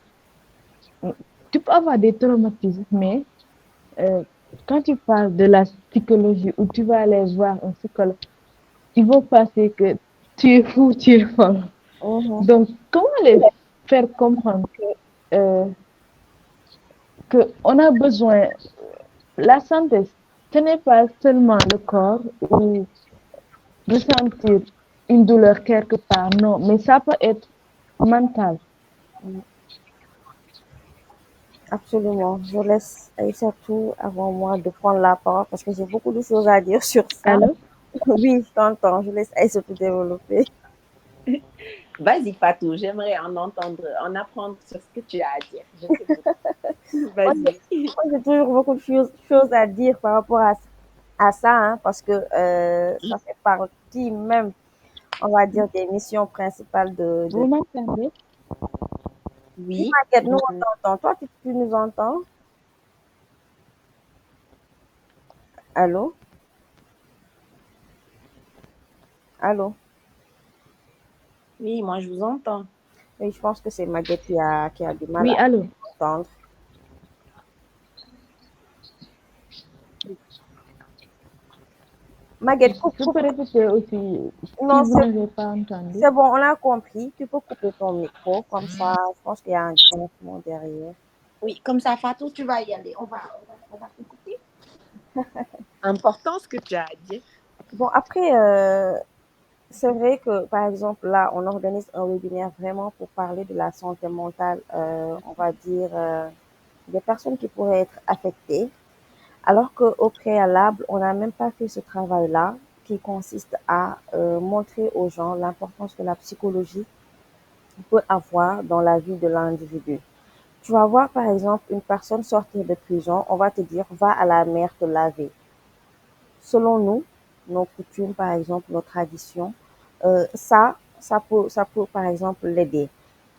Tu peux avoir des traumatismes, mais quand tu parles de la psychologie ou tu vas aller voir un psychologue, ils vont penser que tu es fou, tu es folle. Donc, comment les faire comprendre que on a besoin, la santé, ce n'est pas seulement le corps ou ressentir une douleur quelque part, non, mais ça peut être mental. Absolument. Je laisse surtout avant moi de prendre la parole parce que j'ai beaucoup de choses à dire sur ça. Allô? Oui, je t'entends. Je laisse surtout développer. Vas-y, Fatou, j'aimerais en apprendre sur ce que tu as à dire. Je t'écoute. Vas-y. Moi, j'ai toujours beaucoup de choses à dire par rapport à ça, hein, parce que ça fait partie même, on va dire, des missions principales de... Vous m'entendez? Oui. Maguette, nous, on t'entend. Toi, tu nous entends? Allô? Allô? Oui, moi, je vous entends. Oui, je pense que c'est Maguette qui a du mal Oui, à allô? entendre. Maguette, Tu peux répéter aussi non, si vous n'avez pas entendu. c'est bon, on a compris. Tu peux couper ton micro, comme ça, je pense qu'il y a un grincement derrière. Oui, comme ça, Fatou, tu vas y aller. On va t'écouter. Important ce que tu as à dire. Bon, après, c'est vrai que, par exemple, là, on organise un webinaire vraiment pour parler de la santé mentale, on va dire, des personnes qui pourraient être affectées, alors qu'au préalable, on n'a même pas fait ce travail-là qui consiste à montrer aux gens l'importance que la psychologie peut avoir dans la vie de l'individu. Tu vas voir, par exemple, une personne sortir de prison, on va te dire, va à la mer te laver. Selon nous, nos coutumes, par exemple, nos traditions, ça, ça peut par exemple l'aider.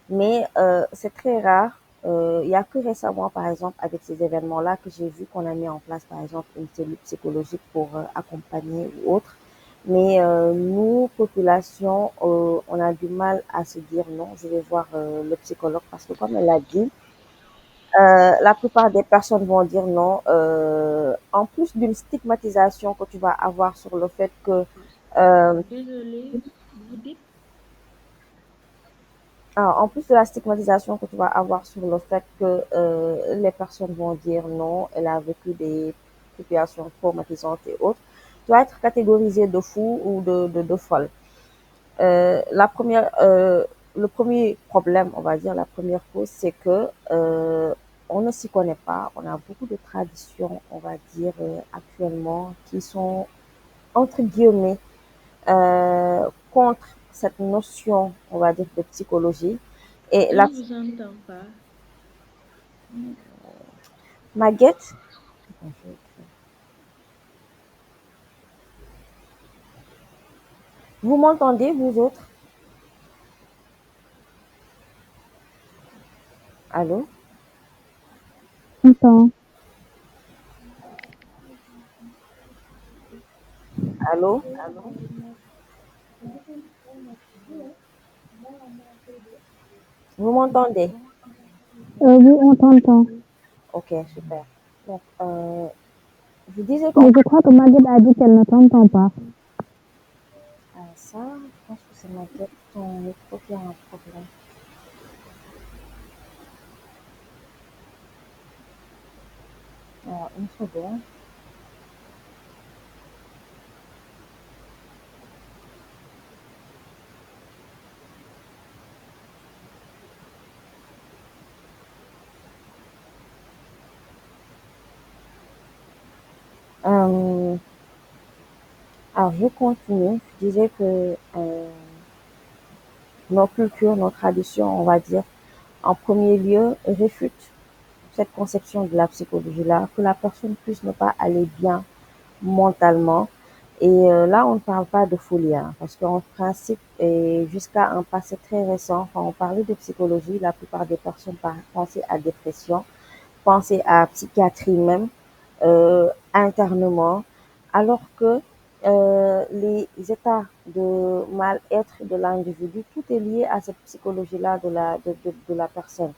Mais c'est très rare. Il n'y a que récemment, par exemple, avec ces événements-là, que j'ai vu qu'on a mis en place, par exemple, une cellule psychologique pour accompagner ou autre. Mais nous, population, on a du mal à se dire non, je vais voir le psychologue parce que comme elle l'a dit, la plupart des personnes vont dire non. En plus d'une stigmatisation que tu vas avoir sur le fait que Désolée, vous dites? en plus de la stigmatisation que tu vas avoir sur le fait que les personnes vont dire non, elle a vécu des situations traumatisantes et autres, tu vas être catégorisé de fou ou de folle. La première, le premier problème, on va dire, la première cause, c'est que on ne s'y connaît pas. On a beaucoup de traditions, on va dire, actuellement, qui sont entre guillemets contre cette notion, on va dire, de psychologie. Et Je la ne vous entends pas. Maguette, vous m'entendez, vous autres? Allô? J'entends. Allô? Vous m'entendez? Oui, on t'entend. Ok, super. Donc, je disais Mais qu'on je crois que Maguette a dit qu'elle ne t'entend pas. ça, je pense que c'est Maguette, ton micro qui a un problème. Alors, une seconde. Euh, alors, je continue. Je disais que nos cultures, nos traditions, on va dire, en premier lieu, réfutent cette conception de la psychologie-là, que la personne puisse ne pas aller bien mentalement. Et là, on ne parle pas de folie, hein, parce qu'en principe, et jusqu'à un passé très récent, quand on parlait de psychologie, la plupart des personnes pensaient à dépression, pensaient à psychiatrie même, internement, alors que les états de mal-être de l'individu, tout est lié à cette psychologie-là de la personne.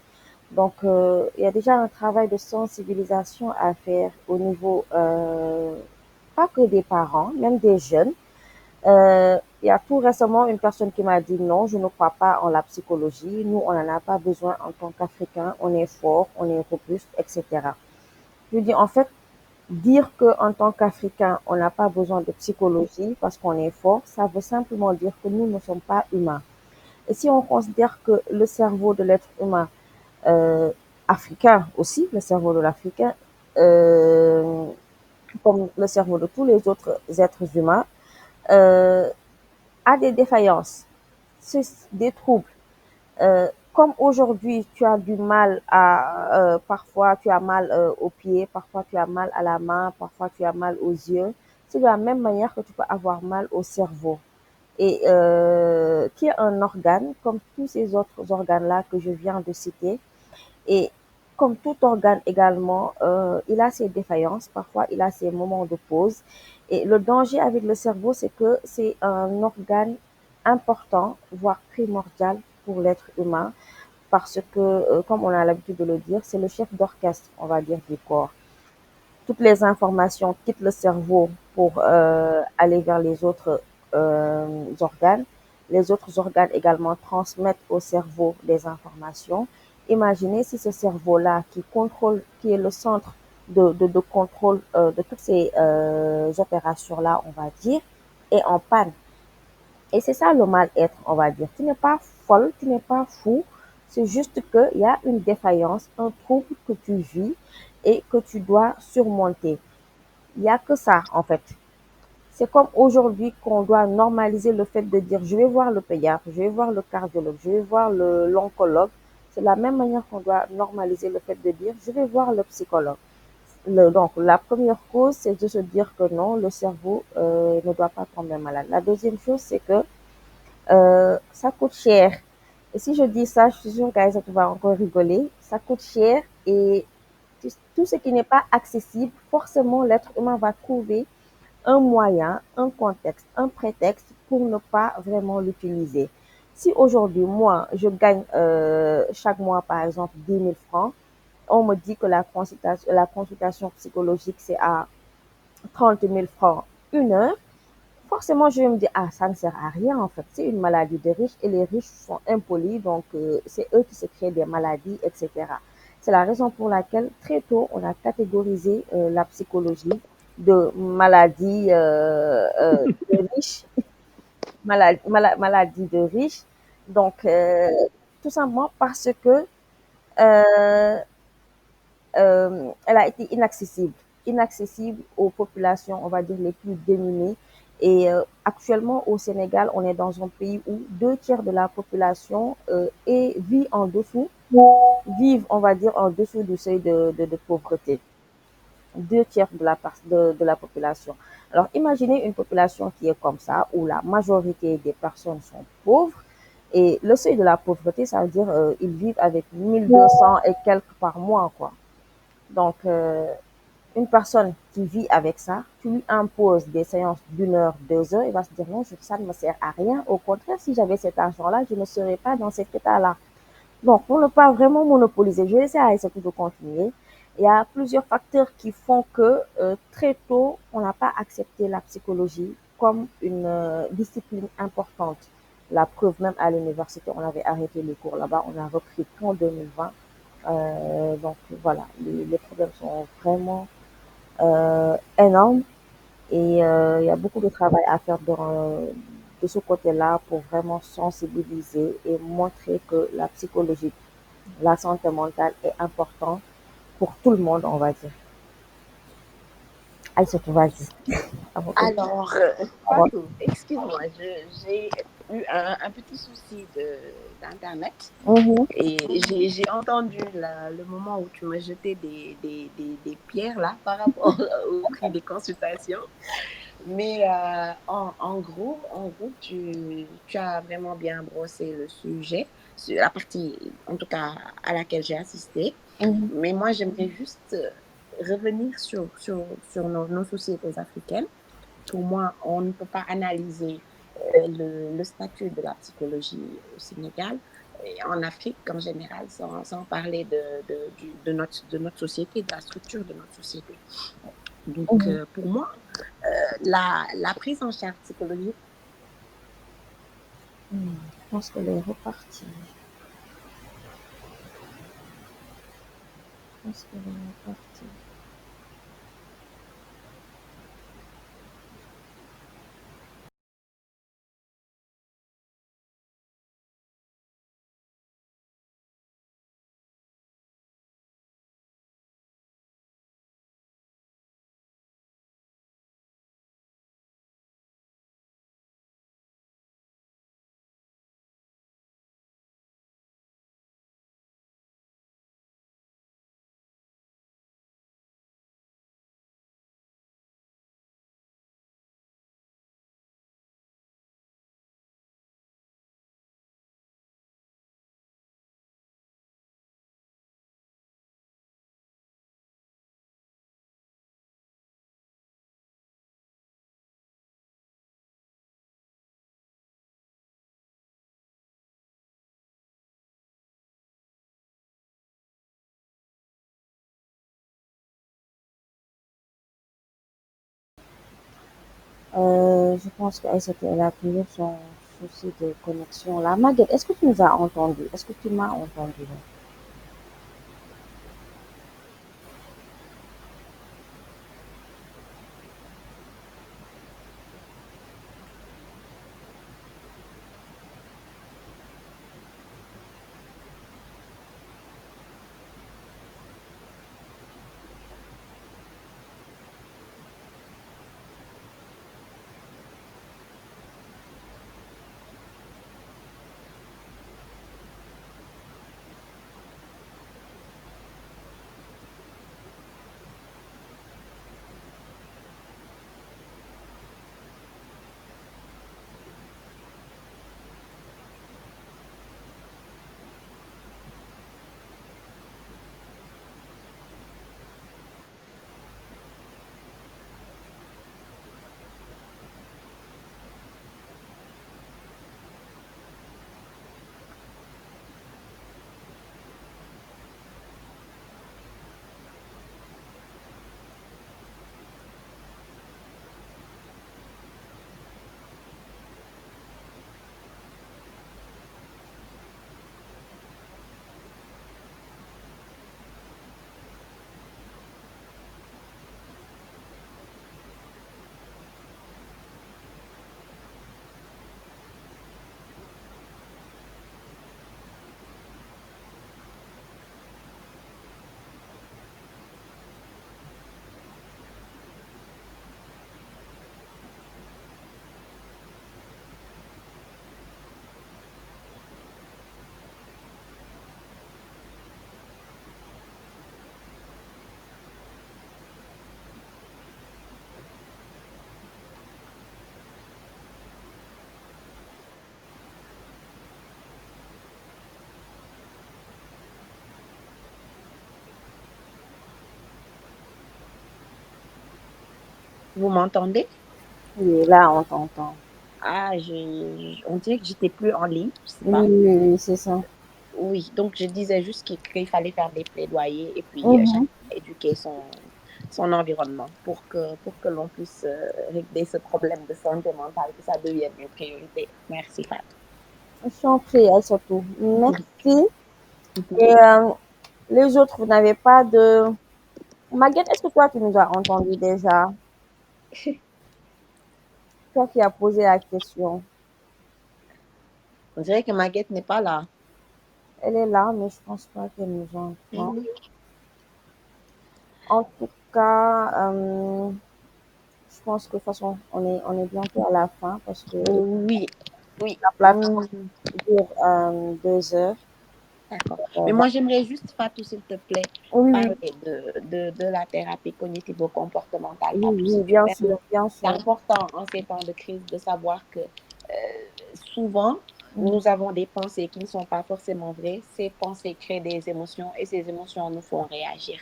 Donc, il y a déjà un travail de sensibilisation à faire au niveau, pas que des parents, même des jeunes. Il y a tout récemment une personne qui m'a dit non, je ne crois pas en la psychologie. Nous, on n'en a pas besoin en tant qu'Africains. On est fort, on est robuste, etc. Je dis en fait, dire que en tant qu'Africain, on n'a pas besoin de psychologie parce qu'on est fort, ça veut simplement dire que nous ne sommes pas humains. Et si on considère que le cerveau de l'être humain euh, africain aussi, le cerveau de l'Africain, euh, comme le cerveau de tous les autres êtres humains, euh, a des défaillances, des troubles. Comme aujourd'hui, tu as du mal parfois tu as mal aux pieds, parfois tu as mal à la main, parfois tu as mal aux yeux. C'est de la même manière que tu peux avoir mal au cerveau. Et qui est un organe, comme tous ces autres organes-là que je viens de citer, et comme tout organe également, il a ses défaillances, parfois il a ses moments de pause. Et le danger avec le cerveau, c'est que c'est un organe important, voire primordial pour l'être humain, parce que, comme on a l'habitude de le dire, c'est le chef d'orchestre, on va dire, du corps. Toutes les informations quittent le cerveau pour aller vers les autres organes. Les autres organes également transmettent au cerveau des informations. Imaginez si ce cerveau-là qui contrôle, qui est le centre de contrôle de toutes ces opérations-là, on va dire, est en panne. Et c'est ça le mal-être, on va dire. Tu n'es pas folle, tu n'es pas fou. C'est juste qu'il y a une défaillance, un trouble que tu vis et que tu dois surmonter. Il n'y a que ça, en fait. C'est comme aujourd'hui qu'on doit normaliser le fait de dire je vais voir le pédiatre, je vais voir le cardiologue, je vais voir l'oncologue. C'est de la même manière qu'on doit normaliser le fait de dire je vais voir le psychologue. Donc, la première cause, c'est de se dire que non, le cerveau ne doit pas tomber malade. La deuxième chose, c'est que Ça coûte cher. Et si je dis ça, je suis sûre qu'Aïssa, tu vas encore rigoler. Ça coûte cher et tout ce qui n'est pas accessible, forcément, l'être humain va trouver un moyen, un contexte, un prétexte pour ne pas vraiment l'utiliser. Si aujourd'hui, moi, je gagne chaque mois, par exemple, 10 000 francs, on me dit que la consultation psychologique, c'est à 30 000 francs une heure, forcément, je vais me dire, ah, ça ne sert à rien, en fait. C'est une maladie de riches et les riches sont impolis, donc c'est eux qui se créent des maladies, etc. C'est la raison pour laquelle, très tôt, on a catégorisé la psychologie de maladie de riches, maladie de riches. Donc, tout simplement parce que euh, elle a été inaccessible aux populations, on va dire, les plus démunies. Et actuellement, au Sénégal, on est dans un pays où 2 tiers de la population vivent, on va dire, en dessous du seuil de pauvreté. 2 tiers de la population. Alors, imaginez une population qui est comme ça, où la majorité des personnes sont pauvres. Et le seuil de la pauvreté, ça veut dire ils vivent avec 1200 et quelques par mois, quoi. Donc, une personne qui vit avec ça, tu lui imposes des séances d'1 heure, 2 heures, il va se dire non, ça ne me sert à rien. Au contraire, si j'avais cet argent-là, je ne serais pas dans cet état-là. Donc, pour ne pas vraiment monopoliser, je vais laisser Aïssa de continuer. Il y a plusieurs facteurs qui font que très tôt, on n'a pas accepté la psychologie comme une discipline importante. La preuve, même à l'université, on avait arrêté les cours là-bas, on a repris qu'en 2020. Donc voilà, les problèmes sont vraiment énormes et il y a beaucoup de travail à faire de ce côté-là pour vraiment sensibiliser et montrer que la psychologie, la santé mentale est importante pour tout le monde, on va dire. Allez, surtout, vas-y. Alors, Fatou, excuse-moi, j'ai eu un petit souci d'Internet et j'ai entendu le moment où tu m'as jeté des pierres là par rapport au prix des consultations. Mais en gros, tu as vraiment bien brossé le sujet, sur la partie, en tout cas, à laquelle j'ai assisté. Mais moi, j'aimerais juste revenir sur nos sociétés africaines. Pour moi, on ne peut pas analyser le statut de la psychologie au Sénégal et en Afrique en général sans parler de notre société, de la structure de notre société. Donc, pour moi, la prise en charge psychologique. Je pense qu'elle est repartie. Je pense qu'elle est repartie. Je pense qu'elle a toujours son souci de connexion là. Maguette, est-ce que tu nous as entendu? Est-ce que tu m'as entendu? Vous m'entendez? Oui, là, on t'entend. Ah, on dirait que j'étais plus en ligne, je sais pas. Oui, c'est ça. Oui, donc je disais juste qu'il fallait faire des plaidoyers et puis chacun Mhm. éduquer son environnement pour que l'on puisse régler ce problème de santé mentale, que ça devienne une priorité. Merci, Fatou. Je t'en prie, surtout. Merci. Et les autres, vous n'avez pas de... Maguette, est-ce que toi, tu nous as entendu déjà? Toi qui as posé la question. On dirait que Maguette n'est pas là. Elle est là, mais je pense pas qu'elle nous entend. En tout cas, je pense que de toute façon, on est bientôt à la fin parce que Oui, oui. la plateforme dure 2 heures. D'accord. Mais moi, j'aimerais juste, Fatou, s'il te plaît, Oui, oui, parler de la thérapie cognitivo-comportementale, oui, Fatou, oui, si tu bien permets. sûr, bien C'est sûr. important en ces temps de crise de savoir que souvent, nous avons des pensées qui ne sont pas forcément vraies. Ces pensées créent des émotions et ces émotions nous font réagir.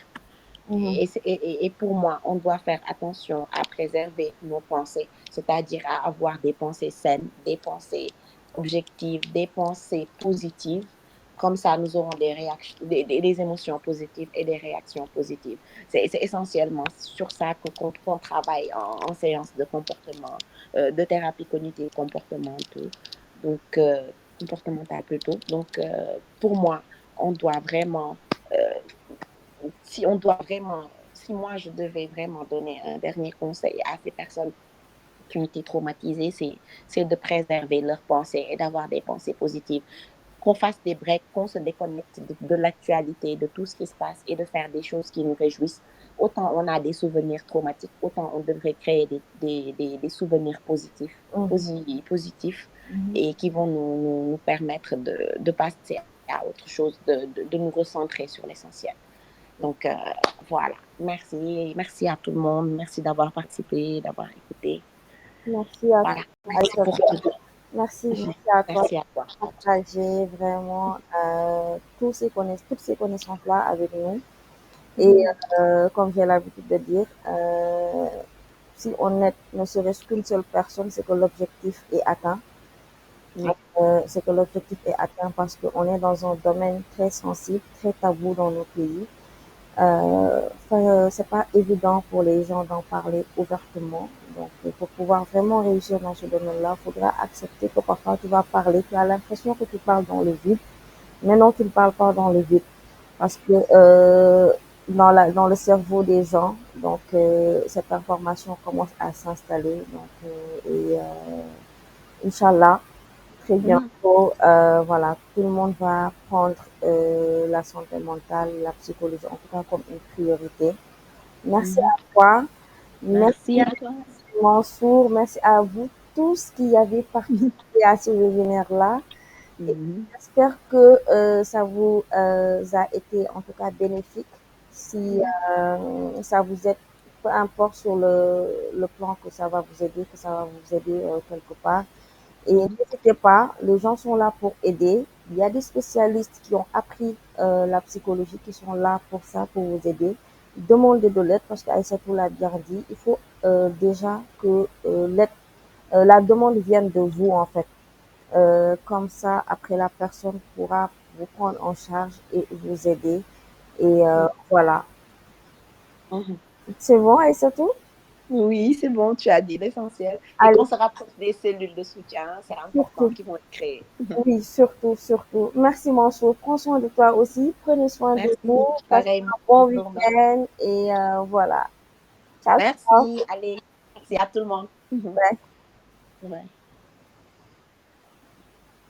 Mhm. Et pour moi, on doit faire attention à préserver nos pensées, c'est-à-dire à avoir des pensées saines, des pensées objectives, des pensées positives. Comme ça, nous aurons des réactions, des émotions positives et des réactions positives. C'est essentiellement sur ça qu'on travaille en séance de comportement, de thérapie cognitive comportementale, donc comportementale plutôt. Donc, pour moi, on doit vraiment si moi je devais vraiment donner un dernier conseil à ces personnes qui ont été traumatisées, c'est de préserver leurs pensées et d'avoir des pensées positives. Qu'on fasse des breaks, qu'on se déconnecte de l'actualité, de tout ce qui se passe et de faire des choses qui nous réjouissent. Autant on a des souvenirs traumatiques, autant on devrait créer des souvenirs positifs, Mhm. positifs Mhm. et qui vont nous permettre de passer à autre chose, de nous recentrer sur l'essentiel. Donc, voilà. Merci. Merci à tout le monde. Merci d'avoir participé, d'avoir écouté. Merci à Voilà. Merci toi. pour tout. Merci à toi Merci à toi. de partager vraiment toutes ces connaissances-là avec nous. Et comme j'ai l'habitude de dire, si on est ne serait-ce qu'une seule personne, c'est que l'objectif est atteint. Oui. C'est que l'objectif est atteint parce qu'on est dans un domaine très sensible, très tabou dans nos pays. C'est pas évident pour les gens d'en parler ouvertement. Donc, pour pouvoir vraiment réussir dans ce domaine-là, il faudra accepter que parfois tu vas parler, tu as l'impression que tu parles dans le vide, mais non, tu ne parles pas dans le vide. Parce que dans le cerveau des gens, donc cette information commence à s'installer. Donc, Inch'Allah, très bientôt, voilà, tout le monde va prendre la santé mentale, la psychologie, en tout cas comme une priorité. Merci à toi. Merci Merci à toi. Mansour. Merci à vous tous qui avez participé à ce webinaire-là. Et j'espère que ça vous a été en tout cas bénéfique. Si ça vous aide, peu importe sur le plan que ça va vous aider, que ça va vous aider quelque part. Et n'hésitez pas, les gens sont là pour aider. Il y a des spécialistes qui ont appris la psychologie, qui sont là pour ça, pour vous aider. Demandez de l'aide parce qu'Aïssatou l'a bien dit. Il faut déjà que la demande vienne de vous, en fait. Comme ça, après, la personne pourra vous prendre en charge et vous aider. Et voilà. C'est bon, Aïssatou? Oui, c'est bon, tu as dit l'essentiel. Et qu'on Allez, se rapproche des cellules de soutien, c'est important, surtout. qui vont être créées. Oui, surtout, surtout. Merci, Mansour. Prends soin de toi aussi. Prenez soin de Merci. vous. Passez Pareillement. un bon Je vous remercie. week-end. Et voilà. Ciao, ciao. Merci. Allez, merci à tout le monde. Bye. Ouais.